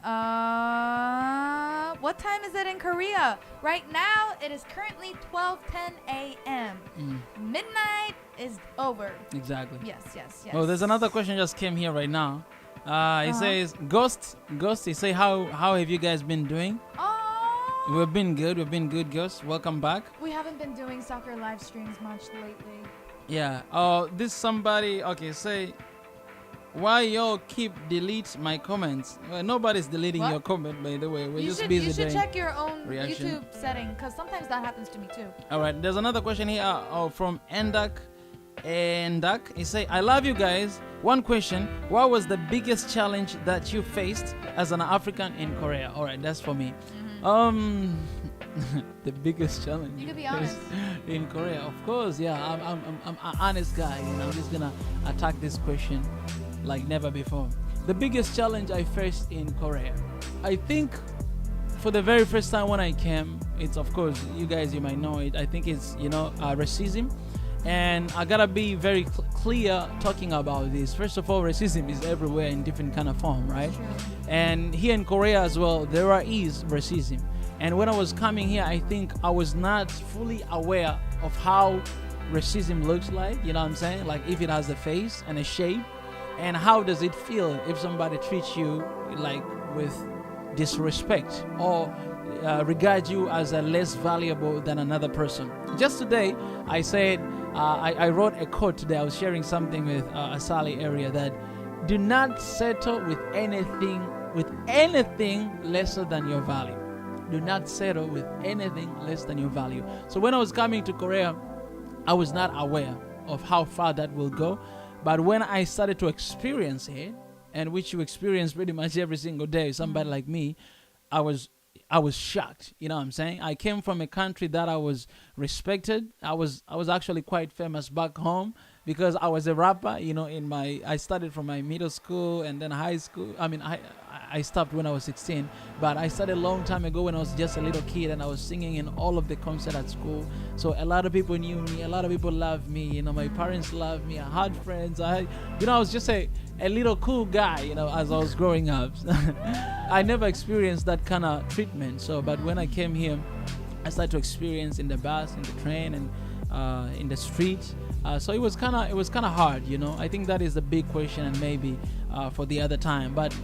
What time is it in Korea? Right now, it is currently 12:10 a.m. Midnight is over. Exactly. Yes. Oh, there's another question just came here right now. It says, Ghost. He say, how have you guys been doing? We've been good, Ghost. Welcome back. We haven't been doing soccer live streams much lately. Yeah. This somebody. Okay. Say, why y'all keep delete my comments? Well, nobody's deleting your comment, by the way. We're just busy. You should check your own reaction. YouTube setting, because sometimes that happens to me too. All right. There's another question here from Endak. He say, I love you guys. One question: what was the biggest challenge that you faced as an African in Korea? All right, that's for me. The biggest challenge. You could be honest. In Korea, of course. Yeah, I'm an honest guy, and I'm just gonna attack this question like never before. The biggest challenge I faced in Korea, I think, for the very first time when I came, it's, of course, you guys, you might know it. I think it's, racism. And I gotta be very clear talking about this. First of all, racism is everywhere in different kind of form, right? And here in Korea as well, there is racism. And when I was coming here, I think I was not fully aware of how racism looks like. You know what I'm saying? Like if it has a face and a shape, and how does it feel if somebody treats you like with disrespect or regard you as a less valuable than another person. Just today, I said, I wrote a quote today. I was sharing something with Asali area that do not settle with anything lesser than your value. Do not settle with anything less than your value. So when I was coming to Korea, I was not aware of how far that will go. But when I started to experience it, and which you experience pretty much every single day, somebody like me, I was shocked. You know what I'm saying? I came from a country that I was respected. I was actually quite famous back home because I was a rapper. I started from my middle school and then high school. I mean, I stopped when I was 16, but I started a long time ago when I was just a little kid, and I was singing in all of the concerts at school. So a lot of people knew me. A lot of people loved me. My parents loved me. I had friends. I was just a little cool guy, as I was growing up. I never experienced that kind of treatment. So, but when I came here, I started to experience in the bus, in the train, and in the street. So it was kind of hard, I think that is the big question, and maybe for the other time. But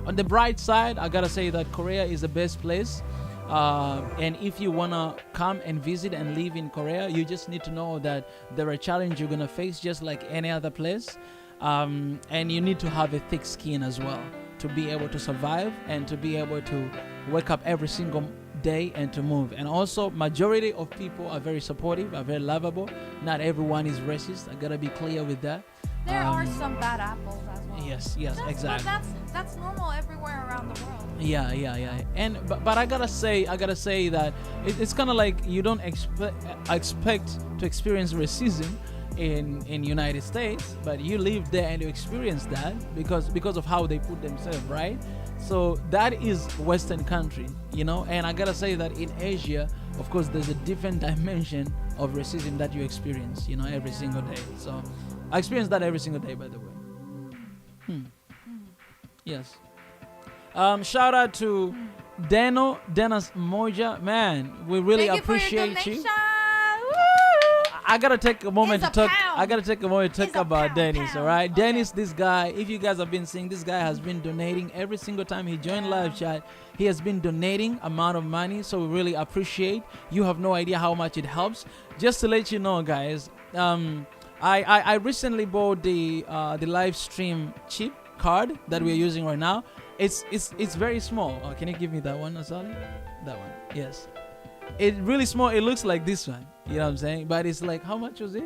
on the bright side, I gotta say that Korea is the best place. And if you wanna come and visit and live in Korea, you just need to know that there are challenges you're gonna face just like any other place. And you need to have a thick skin as well to be able to survive and to be able to wake up every single day and to move. And also, majority of people are very supportive, are very lovable. Not everyone is racist. I gotta be clear with that. There are some bad apples as well. Yes, exactly. But that's normal everywhere around the world. Yeah. And but I gotta say that it's kind of like you don't expect to experience racism in United States, but you live there and you experience that because of how they put themselves, right? So that is Western country, and I gotta say that in Asia, of course, there's a different dimension of racism that you experience, every single day. So I experience that every single day, by the way. Yes. Shout out to Dennis Moja. Man, we really appreciate you. I gotta take a moment to talk about Dennis. All right, okay. Dennis, this guy. If you guys have been seeing, this guy has been donating every single time he joined live chat. He has been donating amount of money, so we really appreciate. You have no idea how much it helps. Just to let you know, guys, I recently bought the live stream chip card that we're using right now. It's very small. Oh, can you give me that one, Asali? That one, yes. It's really small. It looks like this one. You know what I'm saying? But it's like, how much was it?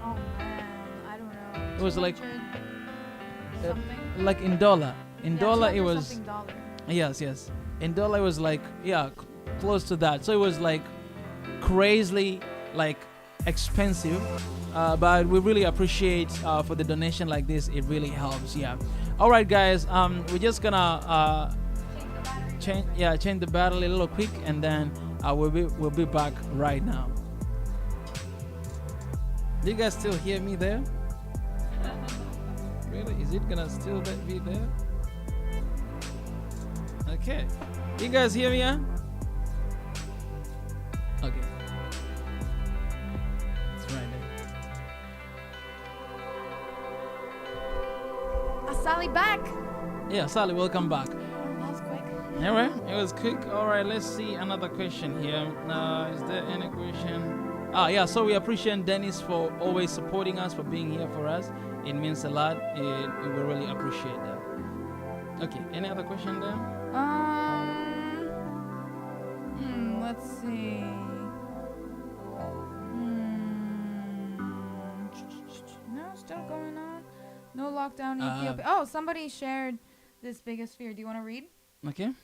Oh man, I don't know. It was like something. Like in dollar. In dollar, it was. $dollar. Yes. In dollar, it was like close to that. So it was like crazily like expensive. But we really appreciate for the donation like this. It really helps. Yeah. All right, guys. We're just gonna change the battery a little quick, and then we'll be back right now. Do you guys still hear me there? Really? Is it gonna still be there? Okay. You guys hear me, huh? Okay. It's right there. Sally back. Yeah, Sally, welcome back. That was quick. Alright, it was quick. Alright, let's see another question here. Is there any question? So we appreciate Dennis for always supporting us, for being here for us. It means a lot. We really appreciate that. Okay, any other question there? Let's see. No, still going on. No lockdown in Ethiopia. Somebody shared this biggest fear. Do you want to read? Okay.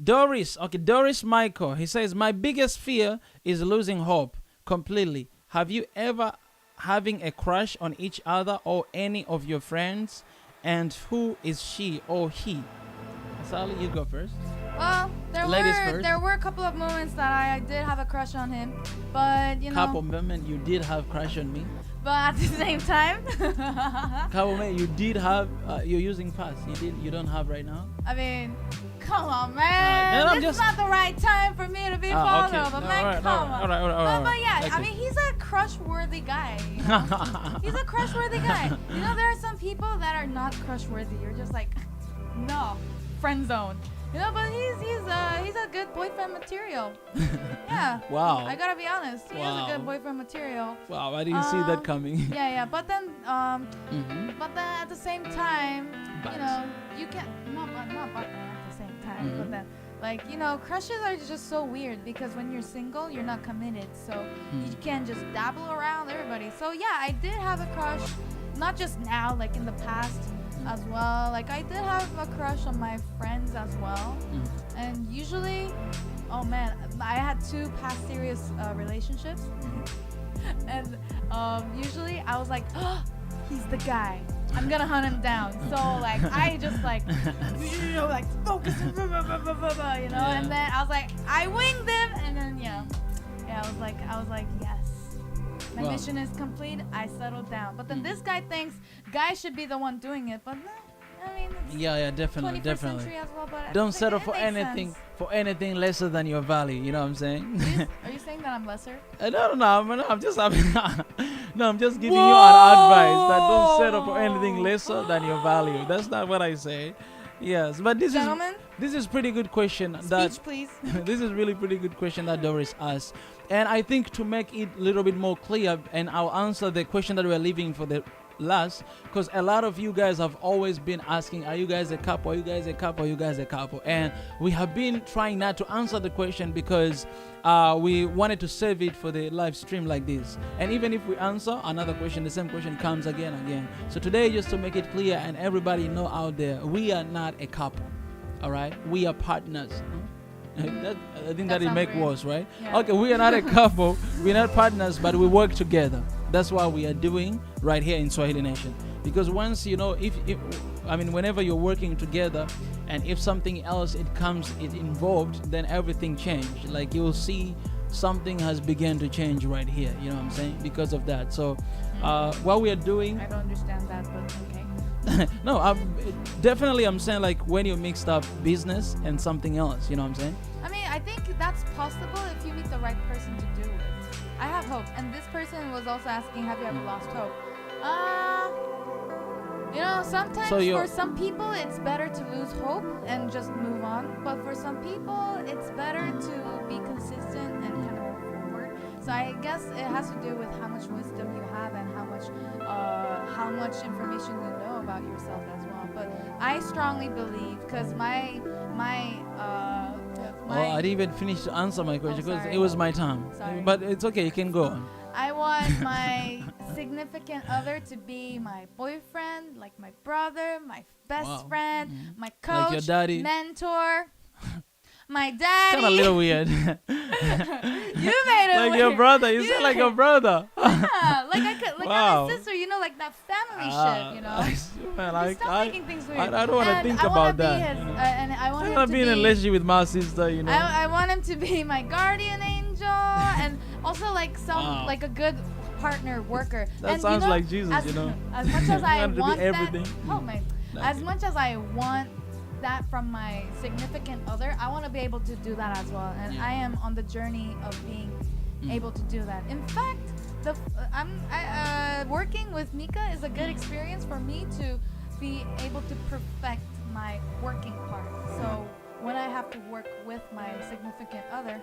Doris. Okay, Doris Michael. He says, my biggest fear is losing hope completely. Have you ever having a crush on each other or any of your friends? And who is she or he? Sally, you go first. Well, there were a couple of moments that I did have a crush on him, but you know. Couple moments you did have crush on me. But at the same time. Couple moments you did have. You're using past. You don't have right now. I mean, come on, man. This is not the right time for me to be vulnerable, okay. man. Come on. All right. But yeah, okay. I mean, he's a crush-worthy guy. You know? He's a crush-worthy guy. You know, there are some people that are not crush-worthy. You're just like, no, friend zone. You know, but he's a good boyfriend material. Yeah. Wow. I gotta be honest. He is a good boyfriend material. Wow, I didn't see that coming. Yeah. But then, but then at the same time, you know, you can't not but at the same time. But then, like, you know, crushes are just so weird because when you're single, you're not committed, so you can't just dabble around everybody. So yeah, I did have a crush, not just now, like in the past. As well, like I did have a crush on my friends as well, and usually, oh man, I had 2 past serious relationships, and usually I was like, oh, he's the guy, I'm gonna hunt him down. So like I just like, you know, like focus, you know, and then I was like, I winged him, and then I was like, yes. My mission is complete. I settled down. But then this guy thinks guys should be the one doing it. But no, I mean, it's definitely. century as well, but don't settle for anything lesser than your value. You know what I'm saying? Are you saying that I'm lesser? No. I'm just having. No, I'm just giving you an advice that don't settle for anything lesser than your value. That's not what I say. Yes, but this is pretty good question. Speech, please. This is really pretty good question that Doris asked, and I think to make it a little bit more clear, and I'll answer the question that we're leaving for the last, because a lot of you guys have always been asking, are you guys a couple? Are you guys a couple? Are you guys a couple? And we have been trying not to answer the question because we wanted to save it for the live stream like this. And even if we answer another question, the same question comes again. So today, just to make it clear and everybody know out there, we are not a couple. All right, we are partners. I think that it make worse, right? Yeah. Okay, we are not a couple, we're not partners, but we work together. That's what we are doing right here in Swahili Nation. Because once, you know, whenever you're working together, and if something else it involved, then everything changed. Like you'll see something has begun to change right here. You know what I'm saying? Because of that. So what we are doing, I don't understand that, but okay. No, definitely I'm saying, like, when you mixed up business and something else, you know what I'm saying? I mean, I think that's possible if you meet the right person to do it. I have hope. And this person was also asking, have you ever lost hope? You know, sometimes for some people it's better to lose hope and just move on. But for some people it's better to be consistent and kind of move forward. So I guess it has to do with how much wisdom you have and how much information you know about yourself as well. But I strongly believe, because I didn't even finish to answer my question because it was my time. Sorry. But it's okay, you can go on. I want my significant other to be my boyfriend, like my brother, my best friend, my coach, like your daddy, mentor, my daddy. It's kind of a little weird. You made it like weird. Your brother. You said like your brother. Yeah, like I'm a sister. You know, like that family shit. You know. Stop making things weird. I don't want to think about that. And I want him to be in a relationship with my sister. You know. I want him to be my guardian angel, and also like like a good partner worker. That and, sounds you know, like Jesus. You know. As much as I want everything. As much as I want that from my significant other, I want to be able to do that as well, and I am on the journey of being able to do that. In fact, working with Mika is a good experience for me to be able to perfect my working part. So when I have to work with my significant other,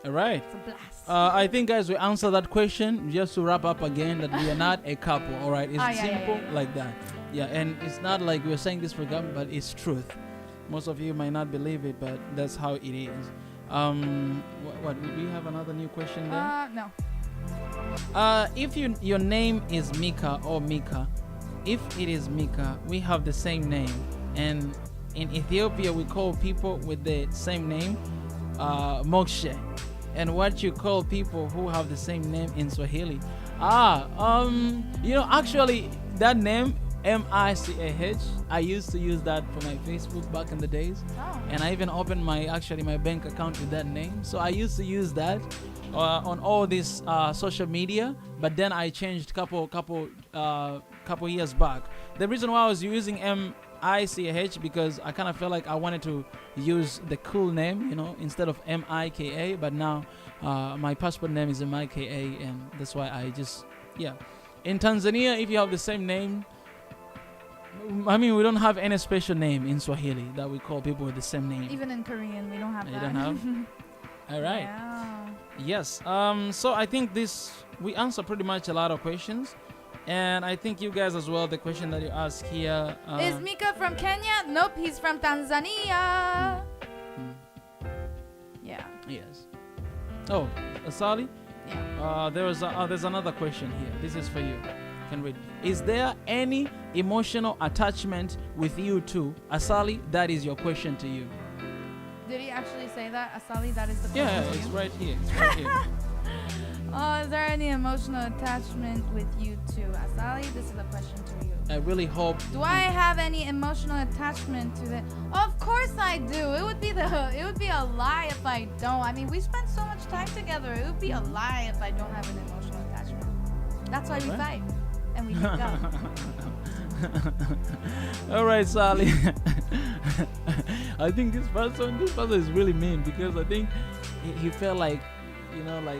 all right. It's a blast. I think, guys, we answer that question. Just to wrap up again, that we are not a couple. All right, it's simple like that. Yeah, and it's not like we're saying this for government, but it's truth. Most of you might not believe it, but that's how it is. What do you have another new question there? No. If your name is Mika or Mika, if it is Mika, we have the same name, and in Ethiopia we call people with the same name Mokshe. And what you call people who have the same name in Swahili? Actually that name Michah, I used to use that for my Facebook back in the days. And I even opened my bank account with that name. So I used to use that on all this social media, but then I changed couple years back. The reason why I was using Michah because I kind of felt like I wanted to use the cool name, instead of Mika. But now my passport name is Mika, and that's why I just In Tanzania, if you have the same name, I mean, we don't have any special name in Swahili that we call people with the same name. Even in Korean, we don't have that. You don't have? All right. Yeah. Yes. So I think we answer pretty much a lot of questions. And I think you guys as well, the question that you ask here. Is Mika from Kenya? Nope, he's from Tanzania. Yeah. Yes. Oh, Asali? Yeah. There's another question here. This is for you. Can read. Is there any emotional attachment with you two? Asali, that is your question to you. Did he actually say that? Asali, that is the question. Yeah, it's right here. It's right here. Is there any emotional attachment with you two? Asali, this is a question to you. I really hope. Do I have any emotional attachment to that? Of course I do. It would be a lie if I don't. I mean, we spend so much time together. It would be a lie if I don't have an emotional attachment. That's why we fight and we make up. All right, Sally. I think this person is really mean because I think he felt like,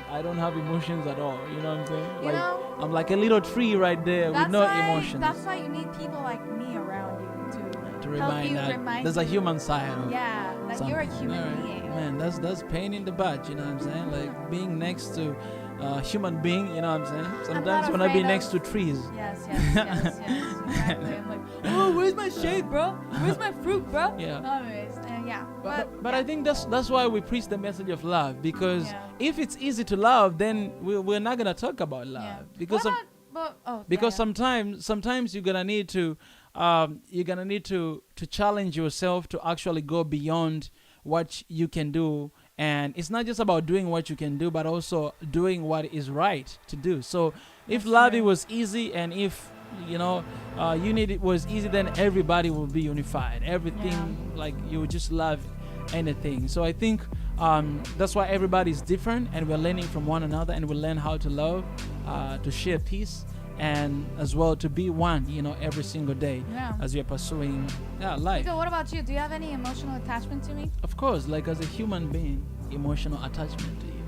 I don't have emotions at all. You know what I'm saying? I'm like a little tree right there with no emotions. That's why you need people like me around you to remind that there's a human side. Yeah, that you're a human being. Man, that's pain in the butt. You know what I'm saying? Like being next to human being. You know what I'm saying? Sometimes when I be next to trees. Yes. Exactly. I'm like, oh, where's my shade, bro? Where's my fruit, bro? Yeah. Anyways, but I think that's why we preach the message of love, because if it's easy to love, then we're not gonna talk about love because sometimes you're gonna need to challenge yourself to actually go beyond what you can do. And it's not just about doing what you can do, but also doing what is right to do. So if love it was easy, and if unity was easy, then everybody will be unified. Everything, like you would just love anything. So I think that's why everybody is different, and we're learning from one another, and we learn how to love, to share peace, and as well to be one, every single day as you're pursuing life. So what about you? Do you have any emotional attachment to me? Of course, like as a human being, emotional attachment to you.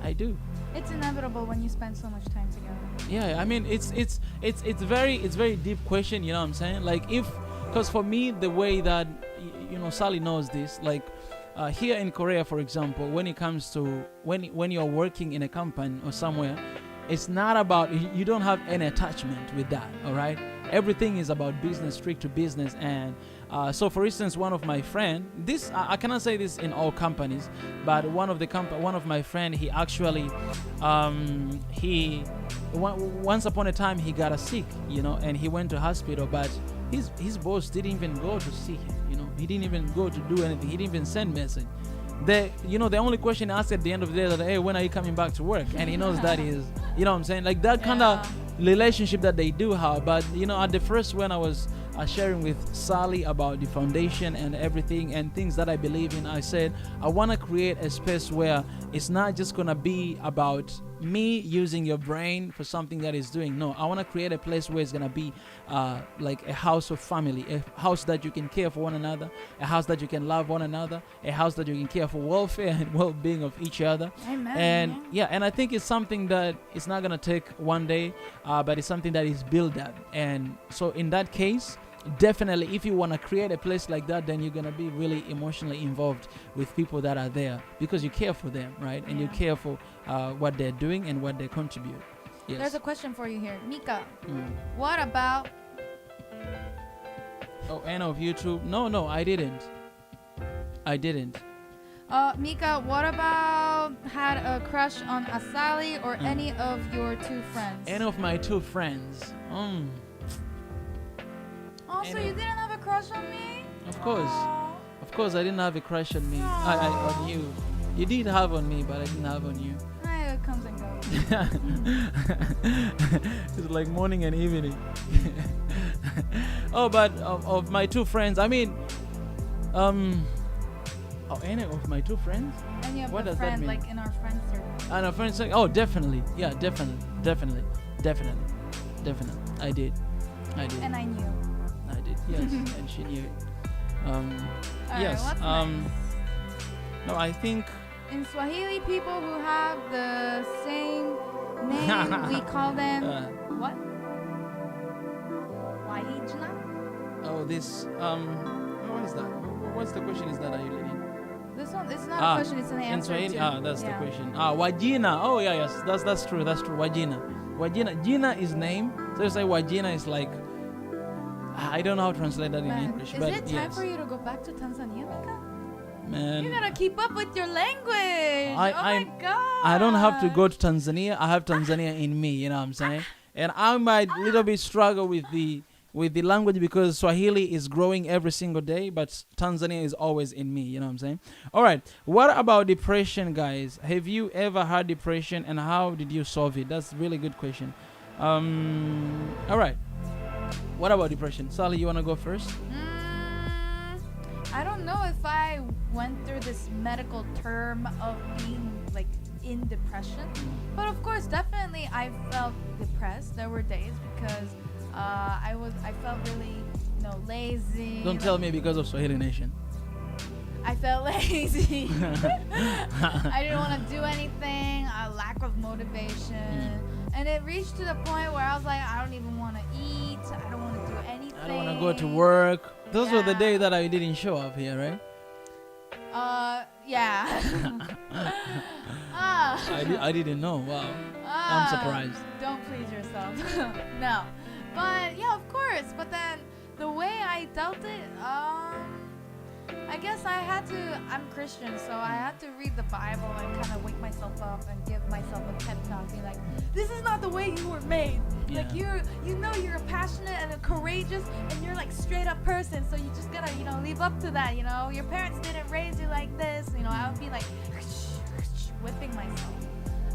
I do. It's inevitable when you spend so much time together. Yeah, I mean it's very deep question, you know what I'm saying? Like because for me, the way that Sally knows this, like here in Korea, for example, when it comes to when you're working in a company or somewhere, it's not about, you don't have any attachment with that, all right? Everything is about business, strict to business. And so for instance, one of my friend, I cannot say this in all companies, but one of my friend, he actually once upon a time he got sick, and he went to hospital, but his boss didn't even go to see him, he didn't even go to do anything, he didn't even send message. The only question asked at the end of the day that, hey, when are you coming back to work? And he knows that is, what I'm saying, like that kind of relationship that they do have. But at the first, when I was sharing with Sally about the foundation and everything and things that I believe in, I said I want to create a space where it's not just gonna be about me using your brain for something that is doing. No, I want to create a place where it's gonna be like a house of family, a house that you can care for one another, a house that you can love one another, a house that you can care for welfare and well-being of each other. Amen. And I think it's something that it's not gonna take one day, but it's something that is built up. And so in that case, definitely, if you want to create a place like that, then you're going to be really emotionally involved with people that are there because you care for them, right? And you care for what they're doing and what they contribute. Yes. There's a question for you here. Mika, what about... Oh, end of YouTube? No, I didn't. Mika, what about had a crush on Asali or any of your two friends? Any of my two friends. Also, you didn't have a crush on me? Of course. Aw. Of course, I didn't have a crush on me. On you. You did have on me, but I didn't have on you. It comes and goes. It's like morning and evening. Oh, but of my two friends, I mean, any of my two friends? Any of What the does that friends, mean? like in our friend circle. And our friends say, oh, definitely. Yeah, definitely. I did. And I knew. I did, yes. And she knew it. Yes. What's next? No, I think. In Swahili, people who have the same name, we call them what? Wahijna? Oh, this. What is that? What's the question? Is that are you leading? This one, it's not a question, it's an answer. In Swahili, too. that's the question. Wajina. Oh yeah, yes, that's true. Wajina. Jina is name. So you say Wajina is like. I don't know how to translate that in English. Is but it time yes. for you to go back to Tanzania, Mika? Man, You gotta keep up with your language. Oh my god. I don't have to go to Tanzania. I have Tanzania in me. You know what I'm saying? And I might little bit struggle with the language because Swahili is growing every single day, but Tanzania is always in me. You know what I'm saying? All right. What about depression, guys? Have you ever had depression, and how did you solve it? That's a really good question. All right. What about depression? Sally, you want to go first? I don't know if I went through this medical term of being like in depression, but of course, definitely I felt depressed. There were days because I felt really, lazy. Don't tell me because of Swahili Nation. I felt lazy. I didn't want to do anything. A lack of motivation. And it reached to the point where I was like, I don't even want to eat. I don't want to do anything. I don't want to go to work. Those were the days that I didn't show up here, right? Yeah. I didn't know. Wow. I'm surprised. Don't please yourself. No. But yeah, of course. But then the way I dealt it, I guess I'm Christian, so I had to read the Bible and kind of wake myself up and give myself a pep talk, be like, this is not the way you were made. Yeah. Like you're a passionate and a courageous and you're like straight up person, so you just gotta, live up to that, Your parents didn't raise you like this, I would be like whipping myself,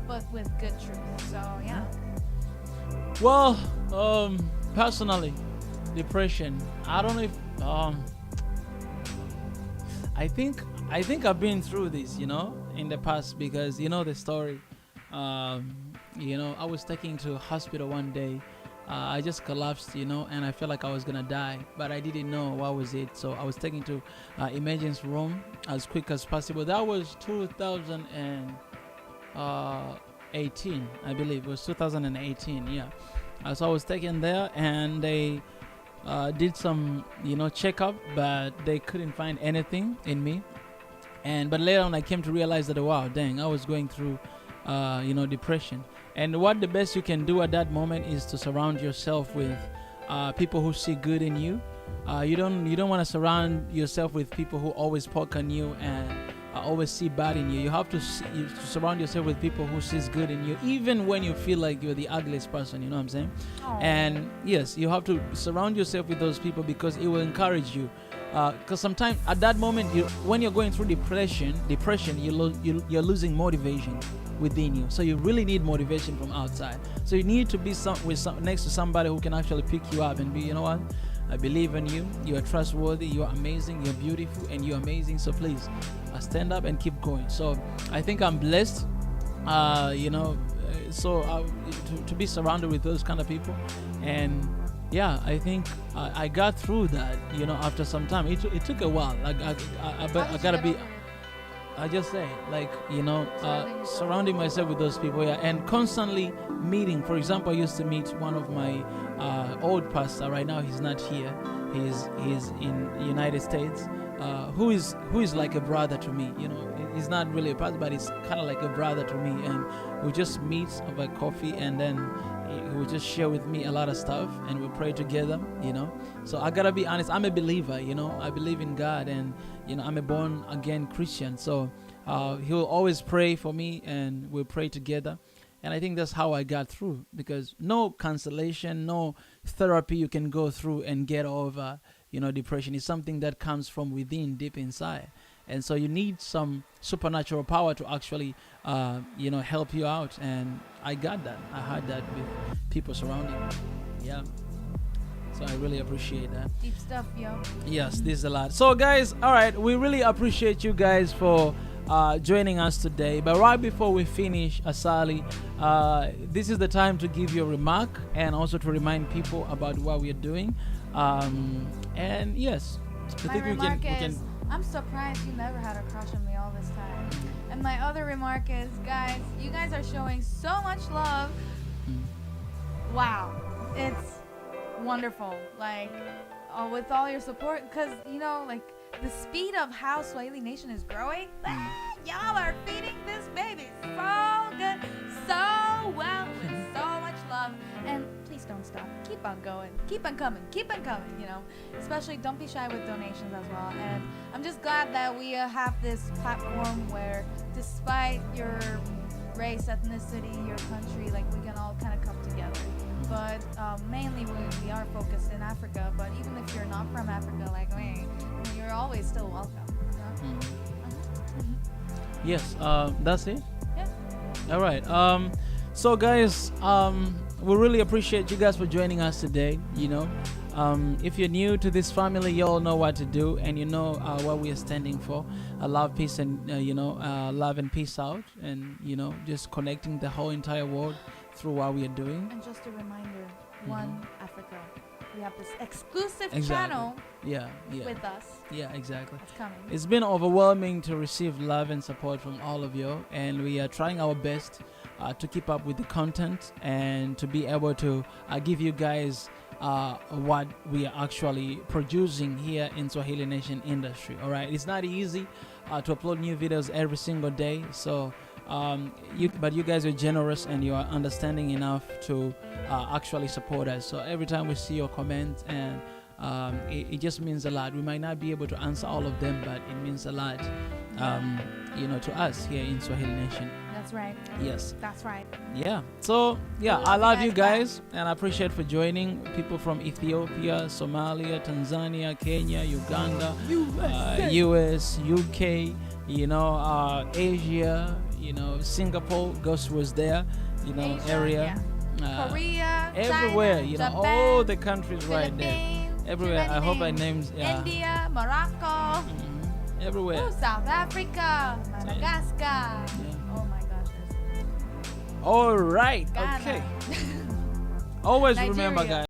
but with good truth. So yeah. Well, personally, depression. I don't know if I think I've been through this, in the past because the story. I was taken to a hospital one day. I just collapsed, and I felt like I was gonna die, but I didn't know what was it. So I was taken to emergency room as quick as possible. That was 2018, I believe. It was 2018, yeah. So I was taken there, and they did some, checkup, but they couldn't find anything in me. But later on, I came to realize that, wow, dang, I was going through, depression. And what the best you can do at that moment is to surround yourself with people who see good in you. You don't want to surround yourself with people who always poke on you and always see bad in you. You have to surround yourself with people who sees good in you, even when you feel like you're the ugliest person. You know what I'm saying? Aww. And yes, you have to surround yourself with those people because it will encourage you. Because sometimes at that moment, when you're going through depression, you're losing motivation within you. So you really need motivation from outside. So you need to be next to somebody who can actually pick you up and be, you know what? I believe in you. You are trustworthy. You are amazing. You're beautiful, and you're amazing. So please, stand up and keep going. So I think I'm blessed. To be surrounded with those kind of people, and yeah, I think I got through that. After some time, it took a while. I gotta be. I just say, surrounding myself with those people, yeah, and constantly meeting. For example, I used to meet one of my old pastor. Right now, he's not here. He's in the United States. Who is like a brother to me. He's not really a pastor, but he's kind of like a brother to me. And we just meet over coffee, and then he will just share with me a lot of stuff, and we pray together. So I gotta be honest. I'm a believer. I believe in God, and I'm a born again Christian. So he will always pray for me, and we'll pray together. And I think that's how I got through, because no consolation, no therapy you can go through and get over depression. It's something that comes from within, deep inside. And so you need some supernatural power to actually, help you out. And I got that. I had that with people surrounding me. Yeah. So I really appreciate that. Deep stuff, yo. Yes, this is a lot. So guys, all right, we really appreciate you guys for joining us today. But right before we finish, Asali, this is the time to give your remark and also to remind people about what we are doing. And yes, my remark is, I'm surprised you never had a crush on me all this time. And my other remark is, guys, you guys are showing so much love. Wow, it's wonderful. Like, with all your support, because the speed of how Swahili Nation is growing, y'all are feeding this baby so good, so well, with so much love. And please don't stop. Keep on going. Keep on coming. Keep on coming, Especially don't be shy with donations as well. And I'm just glad that we have this platform where despite your race, ethnicity, your country, we can all kind of come together. But mainly we are focused in Africa. But even if you're not from Africa like me, you're always still welcome. Yes, that's it. Yeah. All right. So guys, we really appreciate you guys for joining us today. If you're new to this family, you all know what to do, and you know what we are standing for: love, peace, and love and peace out, and just connecting the whole entire world through what we are doing. And just a reminder, One Africa. We have this exclusive channel with us. Yeah, exactly. It's coming. It's been overwhelming to receive love and support from all of you, and we are trying our best to keep up with the content and to be able to give you guys what we are actually producing here in Swahili Nation industry. All right, it's not easy to upload new videos every single day, so but you guys are generous and you are understanding enough to actually support us. So every time we see your comments, and it just means a lot. We might not be able to answer all of them, but it means a lot to us here in Swahili Nation. That's right. Yes, that's right. Yeah. So I love you guys, and I appreciate for joining. People from Ethiopia, Somalia, Tanzania, Kenya, Uganda, US, UK, Asia, Singapore. Ghost was there, Asia, area, Korea, everywhere, China, Japan, all the countries right there, everywhere. I hope I named India, Morocco, everywhere. South Africa, Madagascar. Yeah. Oh my gosh. All right. Ghana. Okay. Always Nigeria. remember, guys.